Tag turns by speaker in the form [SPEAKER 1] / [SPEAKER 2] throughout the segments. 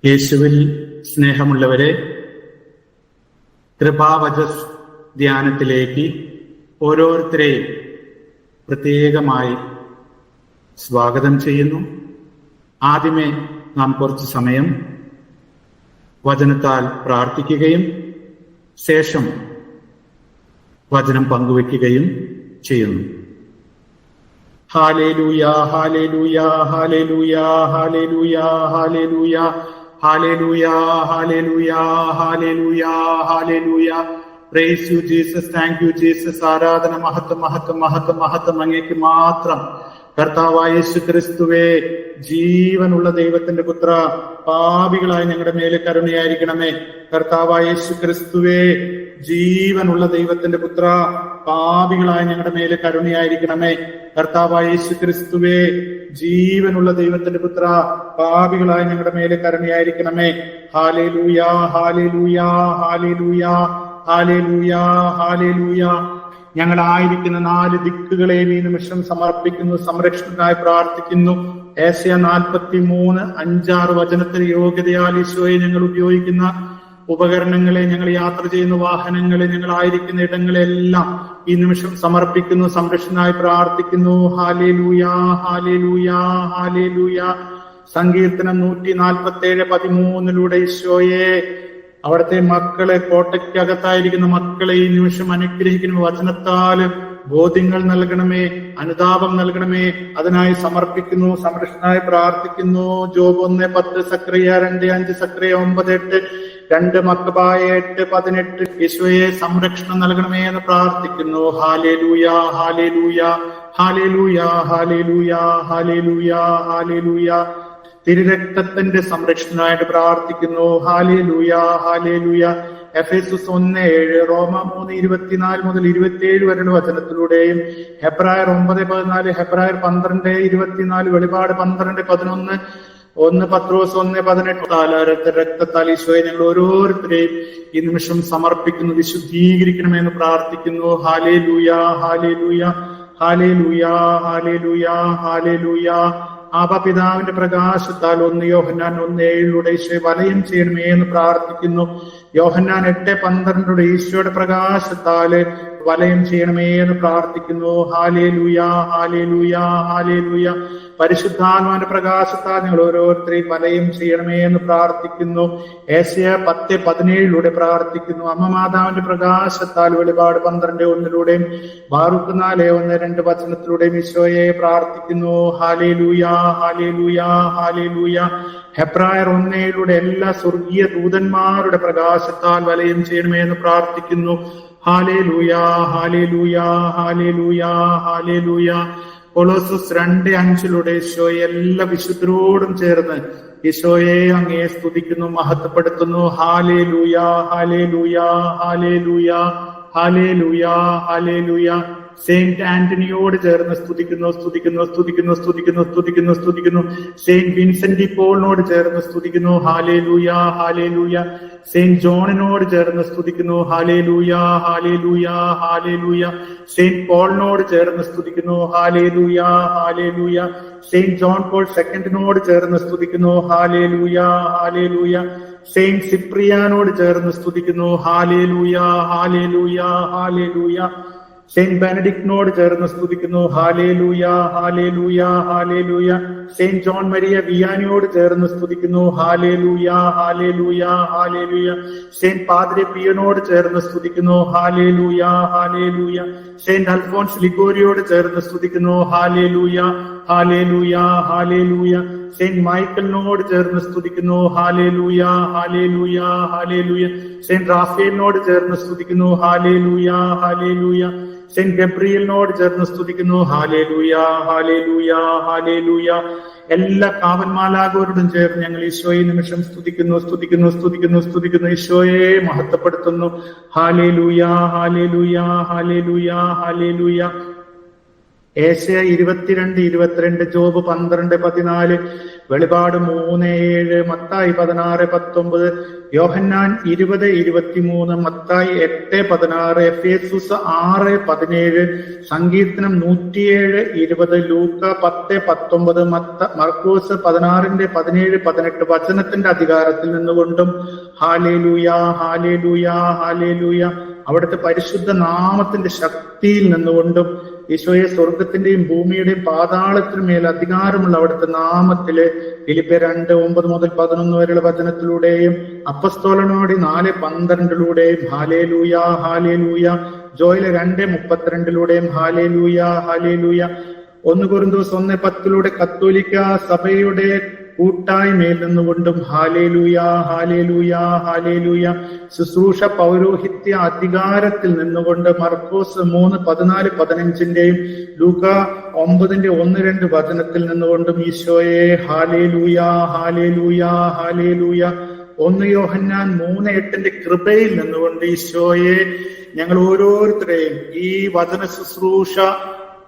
[SPEAKER 1] യേശുവിൽ സ്നേഹമുള്ളവരെ, കൃപാവച ധ്യാനത്തിലേക്ക് ഓരോരുത്തരെയും പ്രത്യേകമായി സ്വാഗതം ചെയ്യുന്നു. ആദ്യമേ നാം കുറച്ച് സമയം വചനത്താൽ പ്രാർത്ഥിക്കുകയും ശേഷം വചനം പങ്കുവെക്കുകയും ചെയ്യുന്നു. Hallelujah, hallelujah, hallelujah, hallelujah, hallelujah, hallelujah, hallelujah, hallelujah, hallelujah. Praise you Jesus, thank you Jesus. ആരാധന, മഹത്വം, മഹത്വം, മഹത്വം, മഹത്വം അങ്ങേക്ക് മാത്രം. കർത്താവായ യേശു ക്രിസ്തുവേ, ജീവനുള്ള ദൈവത്തിന്റെ പുത്ര, പാപികളായ ഞങ്ങളുടെ മേലെ കരുണയായിരിക്കണമേ. കർത്താവായ യേശു ക്രിസ്തുവേ, ജീവനുള്ള ദൈവത്തിന്റെ പുത്ര, പാപികളായ ഞങ്ങളുടെ മേലെ കരുണയായിരിക്കണമേ. കർത്താവായ യേശു ക്രിസ്തുവേ, ജീവനുള്ള ദൈവത്തിന്റെ പുത്ര, പാപികളായ ഞങ്ങളുടെ മേലെ കരുണയായിരിക്കണമേ. Hallelujah, hallelujah, hallelujah, hallelujah, hallelujah. ഞങ്ങളായിരിക്കുന്ന 4 ദിക്കുകളെയും ഈ നിമിഷം സമർപ്പിക്കുന്നു, സംരക്ഷണത്തിനായി പ്രാർത്ഥിക്കുന്നു. ഏശയ്യാ 43:5-6 വചനത്തിന് യോഗ്യതയാൽ ഈശോയെ ഞങ്ങൾ ഉപയോഗിക്കുന്ന ഉപകരണങ്ങളെ, ഞങ്ങൾ യാത്ര ചെയ്യുന്ന വാഹനങ്ങളെ, ഞങ്ങളായിരിക്കുന്ന ഇടങ്ങളെല്ലാം ഈ നിമിഷം സമർപ്പിക്കുന്നു, സംരക്ഷണത്തിനായി പ്രാർത്ഥിക്കുന്നു. Hallelujah, hallelujah, hallelujah. സങ്കീർത്തനം 147:13 ഈശോയെ, അവിടുത്തെ മക്കളെ, കോട്ടയ്ക്കകത്തായിരിക്കുന്ന മക്കളെ ഈ നിമിഷം അനുഗ്രഹിക്കുന്ന വചനത്താല് ബോധ്യങ്ങൾ നൽകണമേ, അനുതാപം നൽകണമേ. അതിനായി സമർപ്പിക്കുന്നു, സംരക്ഷണനായി പ്രാർത്ഥിക്കുന്നു. ജോബ് 1:10, സക്രിയ 2:5, സക്രിയ 9:8, 2 മക്കബായ 8:18. യേശുവയെ സംരക്ഷണം നൽകണമേ എന്ന് പ്രാർത്ഥിക്കുന്നു. Hallelujah, hallelujah, hallelujah, hallelujah, hallelujah, hallelujah. തിരുരക്തത്തിന്റെ സംരക്ഷണനായിട്ട് പ്രാർത്ഥിക്കുന്നു. Hallelujah, hallelujah. എഫേസസ് 1:7, റോമ 3:24-27 വരെയുള്ള വചനത്തിലൂടെയും ഹെബ്രായർ 9:14, ഹെബ്രായർ 12:24, വെളിപാട് 12:11, 1 പത്രോസ് 1:18. രക്തത്താൽ ഈശോയെ ഞങ്ങൾ ഓരോരുത്തരെയും ഈ നിമിഷം സമർപ്പിക്കുന്നു, വിശുദ്ധീകരിക്കണമെന്ന് പ്രാർത്ഥിക്കുന്നു. Hallelujah, hallelujah, hallelujah, hallelujah, hallelujah. പിതാവിന്റെ പ്രകാശത്താൽ 1 യോഹന്നാൻ 1:7 ഈശോയെ വലയം ചെയ്യണമേ എന്ന് പ്രാർത്ഥിക്കുന്നു. യോഹന്നാൻ 8:12 ഈശോയുടെ പ്രകാശത്താല് വലയം ചെയ്യണമേ എന്ന് പ്രാർത്ഥിക്കുന്നു. Hallelujah, hallelujah, hallelujah. പരിശുദ്ധാത്മാവിന്റെ പ്രകാശത്താൽ ഞങ്ങൾ ഓരോരുത്തരെയും വലയം ചെയ്യണമേ എന്ന് പ്രാർത്ഥിക്കുന്നു. ഏശയ്യാ 10:17 പ്രാർത്ഥിക്കുന്നു. അമ്മ മാതാവിന്റെ പ്രകാശത്താൽ വെളിപാട് 12:1 ബാറൂക്ക് 4:1-2 വചനത്തിലൂടെയും ഈശോയെ പ്രാർത്ഥിക്കുന്നു. Hallelujah, hallelujah, hallelujah. ഹെബ്രായർ 1:7 എല്ലാ സ്വർഗീയ ദൂതന്മാരുടെ പ്രകാശത്താൽ വലയം ചെയ്യണമേ എന്ന് പ്രാർത്ഥിക്കുന്നു. Hallelujah, hallelujah, hallelujah, hallelujah. Colossians 2:5 ഈശോയെ എല്ലാ വിശുദ്ധരോടും ചേർന്ന് ഈശോയെ അങ്ങയെ സ്തുതിക്കുന്നു, മഹത്വപ്പെടുത്തുന്നു. Hallelujah, hallelujah, hallelujah, hallelujah, hallelujah. Saint ആന്റണിയോട് ചേർന്ന് സ്തുതിക്കുന്നു, സ്തുതിക്കുന്നു, സ്തുതിക്കുന്നു, സ്തുതിക്കുന്നു, സ്തുതിക്കുന്നു, സ്തുതിക്കുന്നു. സെയിന്റ് വിൻസെന്റ് പോളിനോട് ചേർന്ന് സ്തുതിക്കുന്നു. Hallelujah, hallelujah. സെയിന്റ് ജോണിനോട് ചേർന്ന് സ്തുതിക്കുന്നു. Hallelujah, hallelujah, hallelujah. സെയിന്റ് പോളിനോട് ചേർന്ന് സ്തുതിക്കുന്നു. Hallelujah, hallelujah. Saint John Paul സെക്കൻഡിനോട് ചേർന്ന് സ്തുതിക്കുന്നു. Hallelujah, hallelujah. സെയിന്റ് സിപ്രിയാനോട് ചേർന്ന് സ്തുതിക്കുന്നു. Hallelujah, hallelujah, hallelujah. സെയിന്റ് ബെനഡിക്റ്റിനോട് ചേർന്ന് സ്തുതിക്കുന്നു. Hallelujah, hallelujah, hallelujah. Saint John Maria വിയാനിയോട് ചേർന്ന് സ്തുതിക്കുന്നു. Hallelujah, hallelujah, hallelujah. സെയിന്റ് പാദ്രി പിയനോട് ചേർന്ന് സ്തുതിക്കുന്നു. Hallelujah, hallelujah. സെയിന്റ് അൽഫോൻസ് ലിഗോരിയോട് ചേർന്ന് സ്തുതിക്കുന്നു. Hallelujah, hallelujah, hallelujah. സെയിന്റ് മൈക്കലിനോട് ചേർന്ന് സ്തുതിക്കുന്നു. Hallelujah, hallelujah, hallelujah. സെയിന്റ് റാഫേലിനോട് ചേർന്ന് സ്തുതിക്കുന്നു. Hallelujah, hallelujah. സെയിന്റ് ഗബ്രിയലിനോട് ചേർന്ന് സ്തുതിക്കുന്നു. Hallelujah, hallelujah, hallelujah. എല്ലാ കാവന്മാലാകോരോടും ചേർന്ന് ഞങ്ങൾ ഈശോയെ നിമിഷം സ്തുതിക്കുന്നു, സ്തുതിക്കുന്നു, സ്തുതിക്കുന്നു, സ്തുതിക്കുന്നു. ഈശോയെ മഹത്വപ്പെടുത്തുന്നു. Hallelujah, hallelujah, hallelujah, hallelujah. ഏശയ്യാ 22:22, ജോബ് 12:14, വെളിപാട് 3:7, മത്തായി 16:19, യോഹന്നാൻ 20:23, മത്തായി 8:16, എഫേസുസ് 6:17, സങ്കീർത്തനം 107:20, ലൂക്ക 10:19, മർക്കോസ് 16:17-18 വചനത്തിന്റെ അധികാരത്തിൽ നിന്നുകൊണ്ടും ഹല്ലേലൂയ ഹല്ലേലൂയ ഹല്ലേലൂയ അവിടുത്തെ പരിശുദ്ധ നാമത്തിന്റെ ശക്തിയിൽ നിന്നുകൊണ്ടും ഈശോയെ സ്വർഗത്തിന്റെയും ഭൂമിയുടെയും പാതാളത്തിനും മേൽ അധികാരമുള്ള അവിടുത്തെ നാമത്തില് ഫിലിപ്പിയർ 2:9-11 വരെയുള്ള വചനത്തിലൂടെയും അപ്പസ്തോലനോട് 4:12 ഹാലേലൂയ ഹാലേലൂയ, ജോയില് 2:32 ഹാലേലൂയ ഹാലേലൂയ, 1 കൊരിന്തോസ് 1:10 കത്തോലിക്ക സഭയുടെ കൂട്ടായ്മയിൽ നിന്നുകൊണ്ടും ഹാലേലൂയ ഹാലേലൂയ ഹാലേലൂയ, ശുശ്രൂഷ പൗരോഹിത്യ അധികാരത്തിൽ നിന്നുകൊണ്ട് മർക്കോസ് 3:14-15 ലൂക്ക 9:1-2 വചനത്തിൽ നിന്നുകൊണ്ടും ഈശോയെ ഹാലേലൂയ ഹാലേലൂയ ഹാലേലൂയ, 1 യോഹന്നാൻ 3:8 കൃപയിൽ നിന്നുകൊണ്ട് ഈശോയെ ഞങ്ങൾ ഓരോരുത്തരെയും ഈ വചന ശുശ്രൂഷ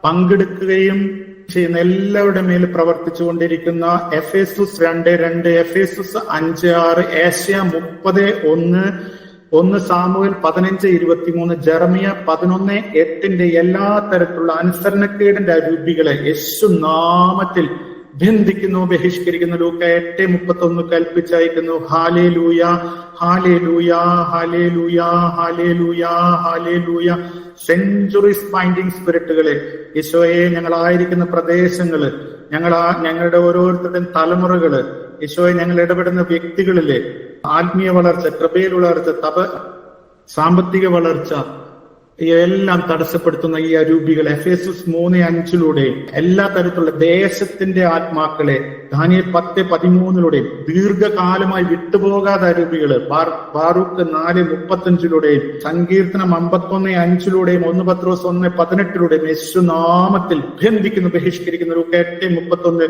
[SPEAKER 1] പങ്കെടുക്കുകയും ചെയ്യുന്ന എല്ലാവരുടെ മേൽ പ്രവർത്തിച്ചുകൊണ്ടിരിക്കുന്ന എഫേസുസ് 2:2, എഫേസുസ് 5:6, ഏശയ്യ 30:1, സാമുവേൽ 15:23, ജെറമിയ 11:8 എല്ലാ തരത്തിലുള്ള അനുസരണക്കേടിന്റെ അരൂപികളെ യേശു നാമത്തിൽ ബന്ധിക്കുന്നു, ബഹിഷ്കരിക്കുന്നു. ലൂക്ക 8:31 കൽപ്പിച്ചയക്കുന്നു. Hallelujah hallelujah hallelujah hallelujah hallelujah. സെഞ്ചുറീസ് ബൈൻഡിങ് സ്പിരിറ്റുകളെ ഈശോയെ ഞങ്ങളായിരിക്കുന്ന പ്രദേശങ്ങള്, ഞങ്ങളുടെ ഓരോരുത്തരുടെയും തലമുറകള്, ഈശോയെ ഞങ്ങൾ ഇടപെടുന്ന വ്യക്തികളിലെ ആത്മീയ വളർച്ച, കൃപയിൽ വളർച്ച, സാമ്പത്തിക വളർച്ച എല്ലാം തടസ്സപ്പെടുത്തുന്ന ഈ അരൂപികൾ എഫേസുസ് 3:5 എല്ലാ തരത്തിലുള്ള ദേശത്തിന്റെ ആത്മാക്കളെ ദാനിയേൽ 10:13 ദീർഘകാലമായി വിട്ടുപോകാതെ അരൂപികള് ബാറൂക്ക് 4:35 സങ്കീർത്തനം 51:5 1 പത്രോസ് 1:18 യേശുനാമത്തിൽ ബന്ധിക്കുന്നു, ബഹിഷ്കരിക്കുന്നു. ലൂക്ക 8:31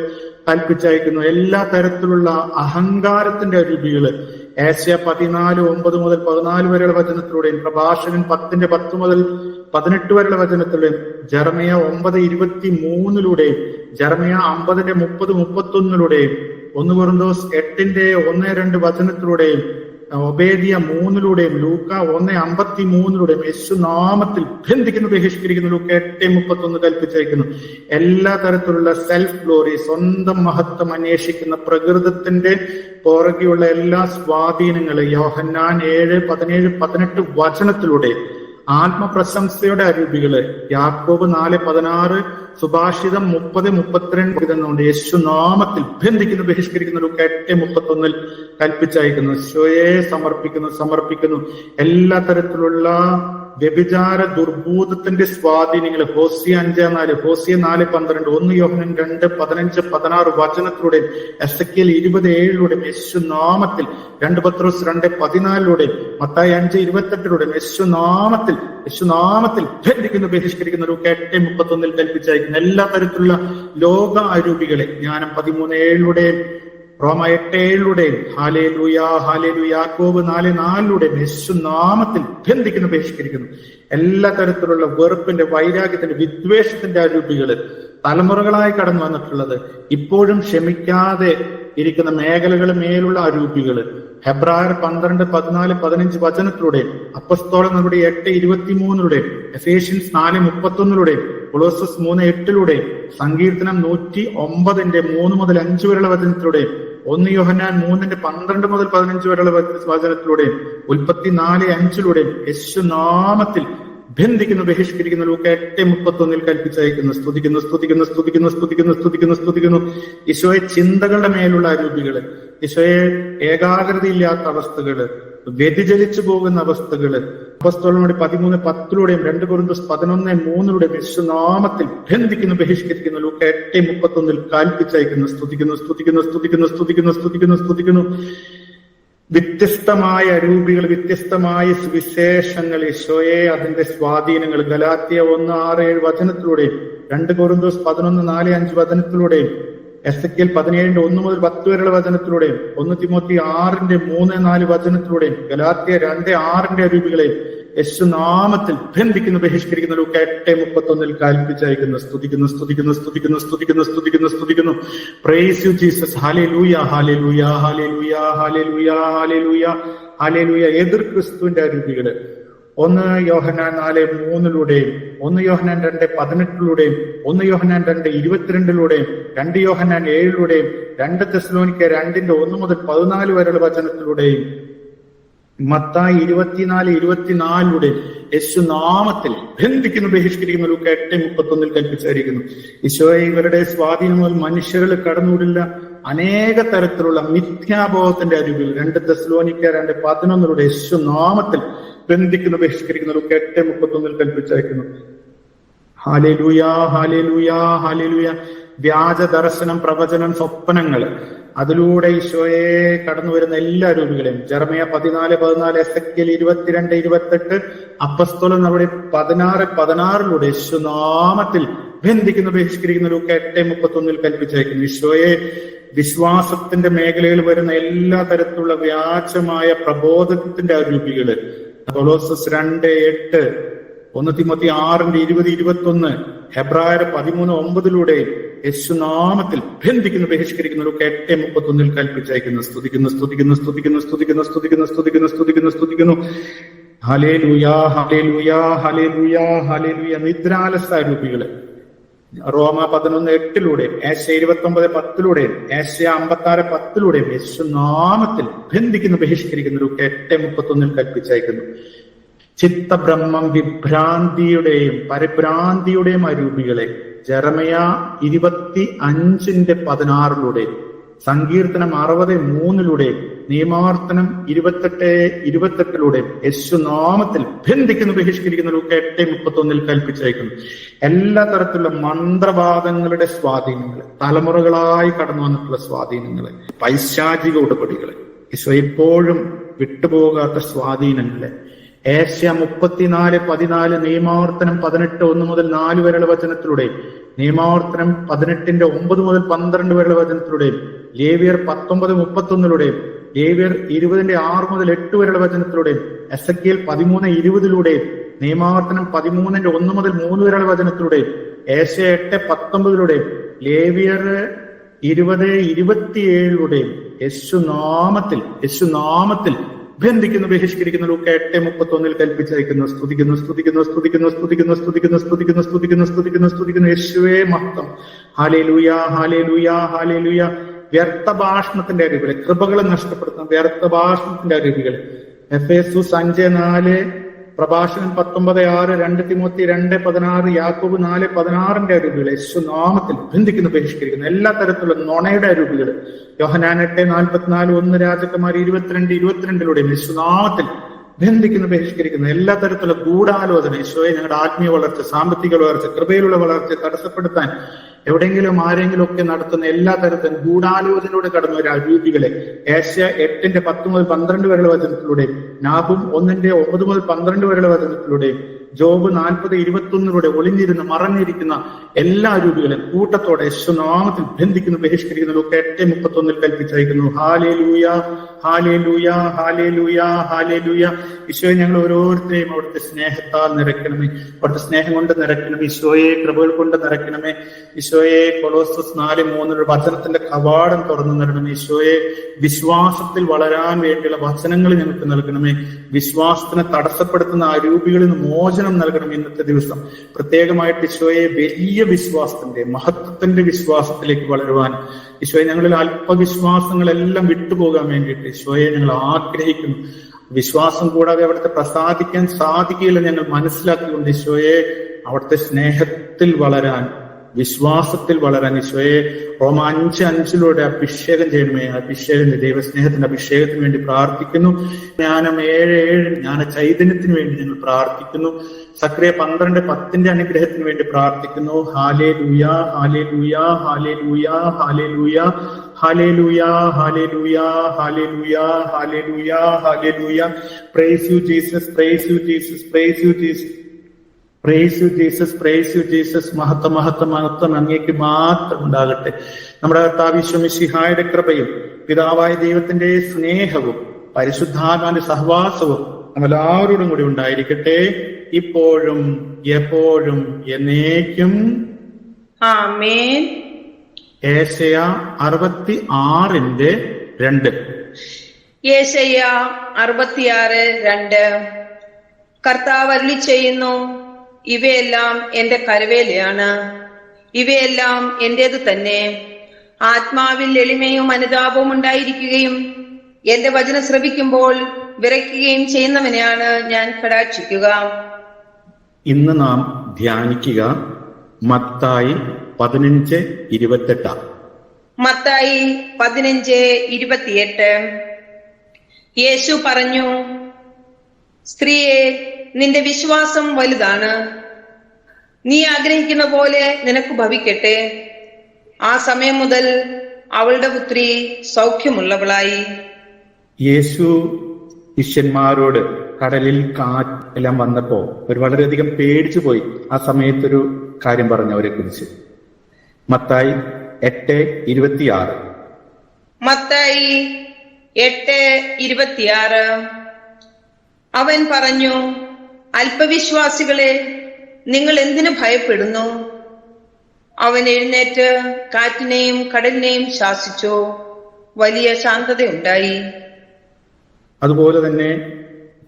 [SPEAKER 1] കൽപ്പിച്ചയക്കുന്നു. എല്ലാ തരത്തിലുള്ള അഹങ്കാരത്തിന്റെ അരൂപികള് ഏശയ്യ 14:9-14 വരെയുള്ള വചനത്തിലൂടെയും പ്രഭാഷകൻ 10:10-18 വരെയുള്ള വചനത്തിലൂടെയും ജെറമിയ 9:23 ജെറമിയ 50:30-31 1 കൊരിന്തോസ് 8:1-2 വചനത്തിലൂടെയും ഒബേദിയ 3 ലൂക്ക 1:53 യേശുനാമത്തിൽ ബന്ധിക്കുന്നു, ബഹിഷ്കരിക്കുന്നു. ലൂക്ക 8:31 കൽപ്പിച്ചയക്കുന്നു. എല്ലാ തരത്തിലുള്ള സെൽഫ് ഗ്ലോറി, സ്വന്തം മഹത്വം അന്വേഷിക്കുന്ന പ്രകൃതത്തിന്റെ പുറകെയുള്ള എല്ലാ സ്വാധീനങ്ങള് യോഹന്നാൻ 7:17-18 വചനത്തിലൂടെ ആത്മപ്രശംസയുടെ അരൂപികള് യാക്കോബ് 4:16 സുഭാഷിതം 30:32 ഇതെന്നുണ്ട് യേശുനാമത്തിൽ ബന്ധിക്കുന്നു, ബഹിഷ്കരിക്കുന്നു. ലൂക്ക 8:31 കൽപ്പിച്ചയക്കുന്നു. ഈശോയെ സമർപ്പിക്കുന്നു. എല്ലാ തരത്തിലുള്ള വ്യഭിചാര ദുർഭൂതത്തിന്റെ സ്വാധീനങ്ങൾ ഹോസിയ 5:4 ഹോസിയ 4:12 1 യോഹന്നാൻ 2:15-16 വചനത്തിലൂടെ എസെക്കിയേൽ 20:7 യേശുനാമത്തിൽ 2 പത്രോസ് 2:14 മത്തായി 5:28 യേശുനാമത്തിൽ ബന്ധിക്കുന്നു, ബഹിഷ്കരിക്കുന്നു. ലൂക്ക 8:31 കൽപ്പിച്ചയക്കുന്നു. എല്ലാ തരത്തിലുള്ള ലോക അരൂപികളെ ജ്ഞാനം 13:7 റോമ 8:7 ഹാലേലൂയ ഹാലേലൂയ, യാക്കോബ് 4:4 യേശുനാമത്തിൽ ബന്ധിക്കുന്നു, ബഹിഷ്കരിക്കുന്നു. എല്ലാ തരത്തിലുള്ള വെറുപ്പിന്റെ, വൈരാഗ്യത്തിന്റെ, വിദ്വേഷത്തിന്റെ അരൂപികള് തലമുറകളായി കടന്നു വന്നിട്ടുള്ളത്, ഇപ്പോഴും ക്ഷമിക്കാതെ ഇരിക്കുന്ന മേഖലകൾ മേലുള്ള അരൂപികള് ഹെബ്രായർ 12:14-15 വചനത്തിലൂടെ അപ്പസ്തോലന്മാരുടെ 8:23 എഫേഷ്യൻസ് 4:31 കൊളോസസ് 3:8 സങ്കീർത്തനം 109 3-5 വരെയുള്ള വചനത്തിലൂടെ 1 യോഹന്നാൻ 3:12-15 വരെയുള്ള വചനത്തിലൂടെ ഉൽപ്പത്തി 4:5 യേശുനാമത്തിൽ ബന്ധിക്കുന്നു, ബഹിഷ്കരിക്കുന്നു. ലൂക്ക 8:31 കൽപ്പിച്ചയക്കുന്നു. സ്തുതിക്കുന്നു. ഈശോയെ ചിന്തകളുടെ മേലുള്ള അരൂപികള്, ഈശോയെ ഏകാഗ്രതയില്ലാത്ത അവസ്ഥകള്, വ്യതിചലിച്ചു പോകുന്ന അവസ്ഥകള് അപ്പസ്തോലന്മാർ 13:10 2 കൊരിന്തോസ് 11:3 യേശുനാമത്തിൽ ബന്ധിക്കുന്നു, ബഹിഷ്കരിക്കുന്നു. ലൂക്ക 8:31 കൽപ്പിച്ചയക്കുന്നു. സ്തുതിക്കുന്നു. വ്യത്യസ്തമായ അരൂപികൾ, വ്യത്യസ്തമായ സുവിശേഷങ്ങൾ ഈശോയെ അതിന്റെ സ്വാധീനങ്ങൾ ഗലാത്യ 1:6-7 വചനത്തിലൂടെ 2 കൊരിന്തോസ് 11:4-5 വചനത്തിലൂടെ എസെക്കിയേൽ 17:1-10 വരെയുള്ള വചനത്തിലൂടെ 1 തിമോത്തി 6:3-4 വചനത്തിലൂടെ ഗലാത്യ 2:6 അരൂപികളെ യേശുനാമത്തിൽ ബന്ധിക്കുന്നു, ബഹിഷ്കരിക്കുന്നു. ലൂക്ക 8:31 കൽപ്പിച്ചയക്കുന്നു. സ്തുതിക്കുന്നു, സ്തുതിക്കുന്നു, സ്തുതിക്കുന്നു, സ്തുതിക്കുന്നു, സ്തുതിക്കുന്നു, സ്തുതിക്കുന്നു. Praise you Jesus. Hallelujah, hallelujah, hallelujah, hallelujah, hallelujah, hallelujah. എതിർ ക്രിസ്തുവിന്റെ അരൂപികള് 1 യോഹന്നാൻ 4:3 1 യോഹന്നാൻ 2:18 1 യോഹന്നാൻ 2:22 2 യോഹന്നാൻ 7 2 തെസ്സലോനിക്കർ 2:1 മുതൽ 14 വരെയുള്ള വചനത്തിലൂടെയും മത്തായി 24:24 യേശുനാമത്തിൽ ബന്ധിക്കുന്നു, ബഹിഷ്കരിക്കുന്നു. ലൂക്ക 8:31 കൽപ്പിച്ചായിരിക്കുന്നു. ഈശോയെ, ഇവരുടെ സ്വാധീനം മുതൽ മനുഷ്യരിൽ കടന്നുകൂടില്ല അനേക തരത്തിലുള്ള മിഥ്യാബോധത്തിന്റെ അരുവിൽ 2 തെസ്സലോനിക്കർ 2:11 യേശുനാമത്തിൽ ബന്ധിക്കുന്നു, ബഹിഷ്കരിക്കുന്നു. ലൂക്ക 8:31 കൽപ്പിച്ചയക്കുന്നു. Hallelujah, hallelujah, hallelujah. വ്യാജ ദർശനം, പ്രവചനം, സ്വപ്നങ്ങള്, അതിലൂടെ ഈശോയെ കടന്നു വരുന്ന എല്ലാ രൂപികളെയും ജെറമ്യ 14:14 എസെക്കിയേൽ 22:28 അപ്പസ്തോലൻ നടപടി 16:16 യേശുനാമത്തിൽ ബന്ധിക്കുന്നു, ബഹിഷ്കരിക്കുന്നു. ലൂക്ക 8:31 കൽപ്പിച്ചയക്കുന്നു. ഈശോയെ, വിശ്വാസത്തിന്റെ മേഖലയിൽ വരുന്ന എല്ലാ തരത്തിലുള്ള വ്യാജമായ പ്രബോധത്തിന്റെ രൂപികള് കൊളോസസ് 2:8 1 തിമോത്തി 6:20-21 ഹെബ്രായർ 13:9 യേശുനാമത്തിൽ ബന്ധിക്കുന്നു, ബഹിഷ്കരിക്കുന്നു. ലൂക്ക 8:31 കൽപ്പിച്ചയക്കുന്നു. സ്തുതിക്കുന്നു, സ്തുതിക്കുന്നു, സ്തുതിക്കുന്നു, സ്തുതിക്കുന്നു, സ്തുതിക്കുന്നു, സ്തുതിക്കുന്നു, സ്തുതിക്കുന്നു, സ്തുതിക്കുന്നു. Hallelujah, hallelujah, hallelujah, hallelujah. നിദ്രാലസ രൂപികള് റോമ 11:8 ഏശയ്യ 29:10 ഏശയ്യ 56:10 യേശുനാമത്തിൽ ബന്ധിക്കുന്നു, ബഹിഷ്കരിക്കുന്നു. ലൂക്ക 8:31 കൽപ്പിച്ചയക്കുന്നു. ചിത്തഭ്രമം, വിഭ്രാന്തിയുടെയും പരിഭ്രാന്തിയുടെയും അരൂപികളെ ജെറമ്യ 25:16 സങ്കീർത്തനം 60:3 നിയമാവർത്തനം 28:28 യേശുനാമത്തിൽ ബന്ധിക്കുന്നു, ബഹിഷ്കരിക്കുന്നു. ലൂക്ക 8:31 കൽപ്പിച്ചയക്കുന്നു. എല്ലാ തരത്തിലുള്ള മന്ത്രവാദങ്ങളുടെ സ്വാധീനങ്ങൾ, തലമുറകളായി കടന്നു വന്നിട്ടുള്ള സ്വാധീനങ്ങള്, പൈശാചിക ഉടപടികള്, ഈശോ ഇപ്പോഴും വിട്ടുപോകാത്ത സ്വാധീനങ്ങള്, ഏശയ്യ 34:14 നിയമാവർത്തനം 18:1 മുതൽ 4 വരെയുള്ള വചനത്തിലൂടെ, നിയമാവർത്തനം 18:9 മുതൽ 12 വരെയുള്ള വചനത്തിലൂടെ, ലേവ്യർ 19:31 ലേവ്യർ 20:6 മുതൽ 8 വരെയുള്ള വചനത്തിലൂടെ, എസെക്കിയേൽ 13:20 നിയമാവർത്തനം 13:1 മുതൽ 3 വരെയുള്ള വചനത്തിലൂടെ, ഏശയ്യ 8:19 ലേവ്യർ 20:27 യേശുനാമത്തിൽ ബന്ധിക്കുന്നു, ബഹിഷ്കരിക്കുന്നു. ലൂക്ക 8:31 കൽപ്പിച്ചയക്കുന്നു. സ്തുതിക്കുന്നു, സ്തുതിക്കുന്നു, സ്തുതിക്കുന്നു, സ്തുതിക്കുന്നു, സ്തുതിക്കുന്നു, സ്തുതിക്കുന്നു, സ്തുതിക്കുന്നു, സ്തുതിക്കുന്നു, സ്തുതിക്കുന്നു. യേശുവേ മഹത്വം. Hallelujah, hallelujah, hallelujah. വ്യർത്ഥ ഭാഷണത്തിന്റെ അരുവികൾ, കൃപകൾ നഷ്ടപ്പെടുത്തുന്ന വ്യർത്ഥ ഭാഷണത്തിന്റെ അരുവികൾ എഫേസൂസ് 5:4 പ്രഭാഷകൻ 19:6 2 തിമോത്തി 2:16 യാക്കോബ് 4:16 അരുവികൾ യേശുനാമത്തിൽ ബന്ധിക്കുന്നു, ബഹിഷ്കരിക്കുന്നു. എല്ലാ തരത്തിലുള്ള നുണയുടെ അരുവികൾ യോഹന്നാൻ 8:44 1 രാജകുമാർ 22:22 യേശുനാമത്തിൽ ബന്ധിക്കുന്നു, ബഹിഷ്കരിക്കുന്നു. എല്ലാ തരത്തിലുള്ള ഗൂഢാലോചന ഈശോയെ ഞങ്ങളുടെ ആത്മീയ വളർച്ച, സാമ്പത്തിക വളർച്ച, കൃപയിലുള്ള വളർച്ച തടസ്സപ്പെടുത്താൻ എവിടെയെങ്കിലും ആരെങ്കിലും ഒക്കെ നടത്തുന്ന എല്ലാ തരത്തിലും ഗൂഢാലോചനയോടെ കടന്നു വരാ രീതികളെ ഏശയ്യ 8:10 മുതൽ 12 വരെയുള്ള വചനത്തിലൂടെ, നാഹൂം 1:9 മുതൽ 12 വരെയുള്ള വചനത്തിലൂടെ, ജോബ് 40:21 ഒളിഞ്ഞിരുന്ന് മറഞ്ഞിരിക്കുന്ന എല്ലാ രൂപികളും കൂട്ടത്തോടെ യേശുനാമത്തിൽ ബന്ധിക്കുന്നു, ബഹിഷ്കരിക്കുന്നു. ലൂക്ക 8:31 കൽപ്പിച്ചയക്കുന്നു. Hallelujah, hallelujah, hallelujah, hallelujah. ഈശോയെ, ഞങ്ങൾ ഓരോരുത്തരെയും അവിടുത്തെ സ്നേഹത്താൽ നിറയ്ക്കണമേ, അവിടുത്തെ സ്നേഹം കൊണ്ട് നിറയ്ക്കണമേ. ഈശോയെ, കൃപകൾ കൊണ്ട് നിറയ്ക്കണമേ. ഈശോയെ, കൊളോസസ് 4:3 വചനത്തിന്റെ കവാടം തുറന്നു തരണമേ. ഈശോയെ, വിശ്വാസത്തിൽ വളരാൻ വേണ്ടിയുള്ള വചനങ്ങൾ ഞങ്ങൾക്ക് നൽകണമേ. വിശ്വാസത്തിനെ തടസ്സപ്പെടുത്തുന്ന അരൂപികളിൽ നിന്ന് മോചനം നൽകണം. ഇന്നത്തെ ദിവസം പ്രത്യേകമായിട്ട് ഈശോയെ, വലിയ വിശ്വാസത്തിന്റെ, മഹത്വത്തിന്റെ വിശ്വാസത്തിലേക്ക് വളരുവാൻ ഈശോയെ, ഞങ്ങളിൽ അല്പവിശ്വാസങ്ങളെല്ലാം വിട്ടുപോകാൻ വേണ്ടിയിട്ട് ഈശോയെ ഞങ്ങൾ ആഗ്രഹിക്കുന്നു. വിശ്വാസം കൂടാതെ അവിടുത്തെ പ്രസാദിക്കാൻ സാധിക്കില്ല ഞങ്ങൾ മനസ്സിലാക്കിക്കൊണ്ട് ഈശോയെ, അവിടുത്തെ സ്നേഹത്തിൽ വളരാൻ, വിശ്വാസത്തിൽ വളരാൻ ഈശോയെ റോമ 5:5 അഭിഷേകം ചെയ്യണമേ. അഭിഷേകത്തിന്റെ, ദൈവസ്നേഹത്തിന്റെ അഭിഷേകത്തിന് വേണ്ടി പ്രാർത്ഥിക്കുന്നു. ജ്ഞാനം 7:7 ജ്ഞാന ചൈതന്യത്തിന് വേണ്ടി ഞങ്ങൾ പ്രാർത്ഥിക്കുന്നു. സക്രിയ 12:10 അനുഗ്രഹത്തിന് വേണ്ടി പ്രാർത്ഥിക്കുന്നു. Hallelujah, hallelujah, hallelujah, hallelujah, hallelujah, hallelujah, hallelujah, hallelujah, hallelujah. Praise you Jesus, praise you Jesus, praise you Jesus, praise you Jesus, praise you Jesus. മഹത്വം, മഹത്വം, മഹത്വം അങ്ങേക്ക് മാത്രം ഉണ്ടാകട്ടെ. നമ്മുടെ കർത്താവ് യേശു മിശിഹായുടെ കൃപയും പിതാവായ ദൈവത്തിന്റെ സ്നേഹവും പരിശുദ്ധാത്മാവിന്റെ സഹവാസവും എല്ലാവരോടും കൂടി ഉണ്ടായിരിക്കട്ടെ, ഇപ്പോഴും എപ്പോഴും എന്നേക്കും.
[SPEAKER 2] ആമേൻ.
[SPEAKER 1] ഏശയ്യ 66:2.
[SPEAKER 2] യേശയ്യ 66:2. കർത്താവ് അരുളി ചെയ്യുന്നു, ഇവയെല്ലാം എന്റെ കരവേലയാണ്, ഇവയെല്ലാം എന്റേത് തന്നെ. ആത്മാവിൽ എളിമയും അനുതാപവും ഉണ്ടായിരിക്കുകയും എന്റെ വചനം ശ്രവിക്കുമ്പോൾ വിറയ്ക്കുകയും ചെയ്യുന്നവനെയാണ് ഞാൻ കടാക്ഷിക്കുക.
[SPEAKER 1] ഇന്ന് നാം ധ്യാനിക്കുക മത്തായി 15:28.
[SPEAKER 2] മത്തായി 15:28. യേശു പറഞ്ഞു, സ്ത്രീയെ, നിന്റെ വിശ്വാസം വലുതാണ്, നീ ആഗ്രഹിക്കുന്ന പോലെ നിനക്ക് ഭവിക്കട്ടെ. ആ സമയം മുതൽ അവളുടെ പുത്രി സൗഖ്യമുള്ളവളായി.
[SPEAKER 1] യേശു ശിഷ്യന്മാരോട് കടലിൽ കാറ്റെല്ലാം വന്നപ്പോ അവർ വളരെയധികം പേടിച്ചു പോയി. ആ സമയത്തൊരു കാര്യം പറഞ്ഞു അവരെ കുറിച്ച്. മത്തായി 8:26.
[SPEAKER 2] മത്തായി 8:26. അവൻ പറഞ്ഞു, അല്പവിശ്വാസികളെ, നിങ്ങൾ എന്തിനു ഭയപ്പെടുന്നു? അവൻ എഴുന്നേറ്റ് കാറ്റിനെയും കടലിനെയും ശാസിച്ചു, വലിയ ശാന്തതയുണ്ടായി.
[SPEAKER 1] അതുപോലെ തന്നെ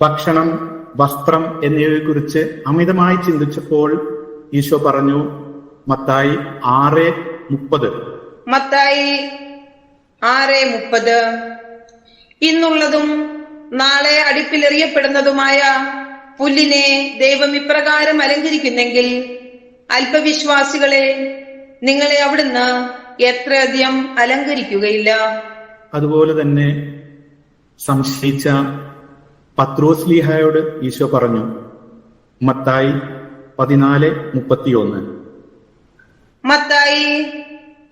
[SPEAKER 1] ഭക്ഷണം, വസ്ത്രം എന്നിവയെ കുറിച്ച് അമിതമായി ചിന്തിച്ചപ്പോൾ ഈശോ പറഞ്ഞു, മത്തായി 6:30.
[SPEAKER 2] മത്തായി 6:30. ഇന്നുള്ളതും നാളെ അടുപ്പിലെറിയപ്പെടുന്നതുമായ പുല്ലിനെ ദൈവം ഇപ്രകാരം അലങ്കരിക്കുന്നെങ്കിൽ അല്പവിശ്വാസികളെ, നിങ്ങളെ അവിടുന്ന് എത്രയധികം അലങ്കരിക്കുകയില്ല. അതുപോലെ
[SPEAKER 1] തന്നെ സംശയിച്ച പത്രോസ്ലീഹായോട് ഈശോ പറഞ്ഞു, മത്തായി 14:31.
[SPEAKER 2] മത്തായി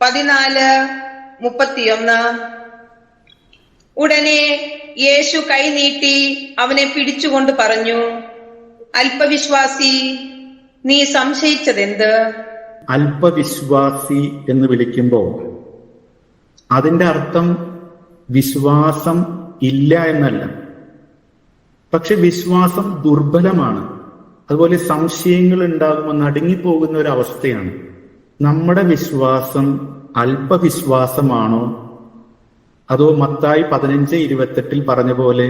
[SPEAKER 2] 14:31. ഉടനെ യേശു കൈനീട്ടി അവനെ പിടിച്ചുകൊണ്ട് പറഞ്ഞു, അല്പവിശ്വാസി, നീ സംശയിച്ചതെന്ത്?
[SPEAKER 1] അല്പവിശ്വാസി എന്ന് വിളിക്കുമ്പോൾ അതിന്റെ അർത്ഥം വിശ്വാസം ഇല്ല എന്നല്ല, പക്ഷെ വിശ്വാസം ദുർബലമാണ്. അതുപോലെ സംശയങ്ങൾ ഉണ്ടാകുമ്പോൾ നടുങ്ങിപ്പോകുന്ന ഒരു അവസ്ഥയാണ്. നമ്മുടെ വിശ്വാസം അല്പവിശ്വാസമാണോ, അതോ മത്തായി 15:28 പറഞ്ഞ പോലെ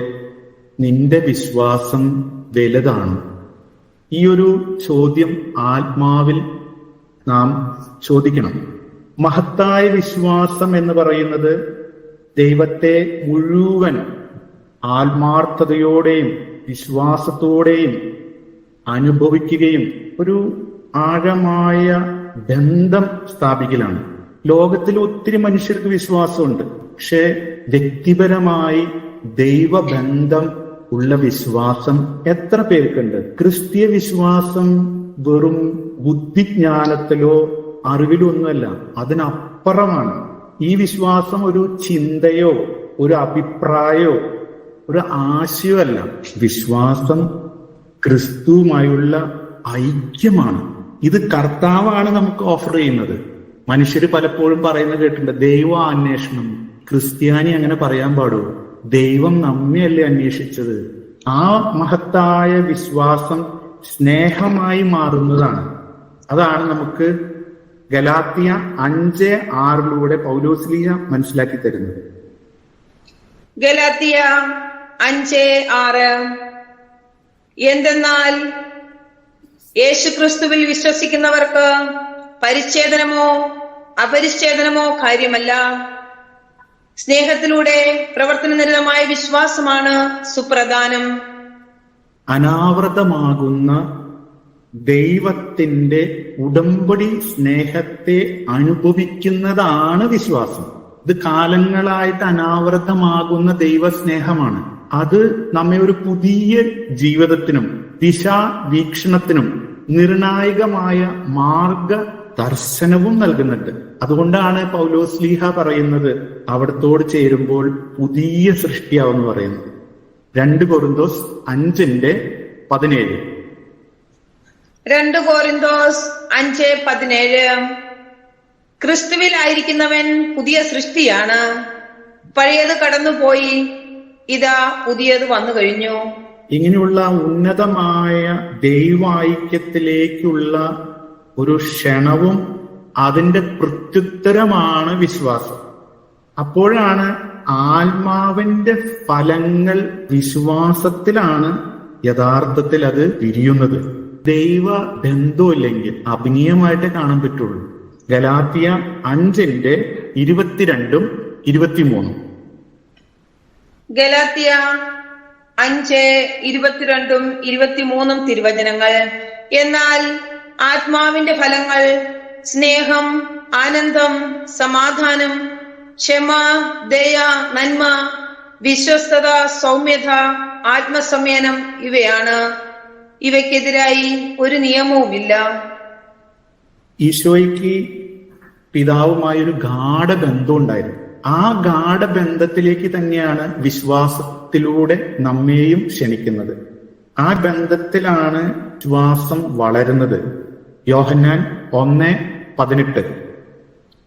[SPEAKER 1] നിന്റെ വിശ്വാസം വലുതാണ്? ഈ ഒരു ചോദ്യം ആത്മാവിൽ നാം ചോദിക്കണം. മഹത്തായ വിശ്വാസം എന്ന് പറയുന്നത് ദൈവത്തെ മുഴുവൻ ആത്മാർത്ഥതയോടെയും വിശ്വാസത്തോടെയും അനുഭവിക്കുകയും ഒരു ആഴമായ ബന്ധം സ്ഥാപിക്കലാണ്. ലോകത്തിൽ ഒത്തിരി മനുഷ്യർക്ക് വിശ്വാസമുണ്ട്, പക്ഷെ വ്യക്തിപരമായി ദൈവബന്ധം ഉള്ള വിശ്വാസം എത്ര പേർക്കുണ്ട്? ക്രിസ്തീയ വിശ്വാസം വെറും ബുദ്ധിജ്ഞാനത്തിലോ അറിവിലോ ഒന്നുമല്ല, അതിനപ്പുറമാണ്. ഈ വിശ്വാസം ഒരു ചിന്തയോ ഒരു അഭിപ്രായോ ഒരു ആശയോ അല്ല. വിശ്വാസം ക്രിസ്തുവുമായുള്ള ഐക്യമാണ്. ഇത് കർത്താവാണ് നമുക്ക് ഓഫർ ചെയ്യുന്നത്. മനുഷ്യര് പലപ്പോഴും പറയുന്നത് കേട്ടിട്ടുണ്ട്, ദൈവാന്വേഷണം. ക്രിസ്ത്യാനി അങ്ങനെ പറയാൻ പാടുമോ? ദൈവം നമ്മയല്ലേ അന്വേഷിച്ചത്. ആ മഹത്തായ വിശ്വാസം സ്നേഹമായി മാറുന്നതാണ്. അതാണ് നമുക്ക് ഗലാത്യ 5:6 പൗലോസ്ലീഹ മനസ്സിലാക്കി തരുന്നത്.
[SPEAKER 2] ഗലാത്യ 5:6. എന്തെന്നാൽ യേശുക്രിസ്തുവിൽ വിശ്വസിക്കുന്നവർക്ക് പരിച്ഛേദനമോ അപരിച്ഛേദനമോ കാര്യമല്ല, സ്നേഹത്തിലൂടെ പ്രവർത്തനനിരതമായ വിശ്വാസമാണ് സുപ്രധാനം.
[SPEAKER 1] അനാവൃതമാകുന്ന ദൈവത്തിന്റെ ഉടമ്പടി സ്നേഹത്തെ അനുഭവിക്കുന്നതാണ് വിശ്വാസം. ഇത് കാലങ്ങളായിട്ട് അനാവൃതമാകുന്ന ദൈവസ്നേഹമാണ്. അത് നമ്മെ ഒരു പുതിയ ജീവിതത്തിനും ദിശാവീക്ഷണത്തിനും നിർണായകമായ മാർഗദർശനവും നൽകുന്നുണ്ട്. അതുകൊണ്ടാണ് പൗലോസ്ലീഹ പറയുന്നത് അവിടത്തോട് ചേരുമ്പോൾ പുതിയ സൃഷ്ടിയാവെന്ന് പറയുന്നത്. 2 കൊരിന്തോസ് 5:17.
[SPEAKER 2] 2 കൊരിന്തോസ് 5:17. ക്രിസ്തുവിലായിരിക്കുന്നവൻ പുതിയ സൃഷ്ടിയാണ്, പഴയത് കടന്നുപോയി, ഇതാ പുതിയത് വന്നു കഴിഞ്ഞു.
[SPEAKER 1] ഇങ്ങനെയുള്ള ഉന്നതമായ ദൈവൈക്യത്തിലേക്കുള്ള ഒരു ക്ഷണവും അതിന്റെ പ്രത്യുത്തരമാണ് വിശ്വാസം. അപ്പോഴാണ് ആത്മാവിന്റെ ഫലങ്ങൾ വിശ്വാസത്തിലാണ് യഥാർത്ഥത്തിൽ അത് വിരിയുന്നത്. ദൈവ ബന്ധമില്ലെങ്കിൽ അഭിനയമായിട്ടേ കാണാൻ പറ്റുള്ളൂ. ഗലാത്യ 5:22-23.
[SPEAKER 2] ഗലാത്യ 5:22-23 തിരുവചനങ്ങൾ. എന്നാൽ ആത്മാവിന്റെ ഫലങ്ങൾ സ്നേഹം, ആനന്ദം, സമാധാനം, ക്ഷമ, ദയ, നന്മ, വിശ്വസ്തത, സൗമ്യത, ആത്മസംയനം ഇവയാണ്. ഇവയ്ക്കെതിരായി ഒരു നിയമവുമില്ല.
[SPEAKER 1] ഈശോയ്ക്ക് പിതാവുമായൊരു ഗാഢബന്ധം ഉണ്ടായിരുന്നു. ആ ഗാഢബന്ധത്തിലേക്ക് തന്നെയാണ് വിശ്വാസത്തിലൂടെ നമ്മെയും ക്ഷണിക്കുന്നത്. ആ ബന്ധത്തിലാണ് വിശ്വാസം വളരുന്നത്. യോഹന്നാൻ 1:18.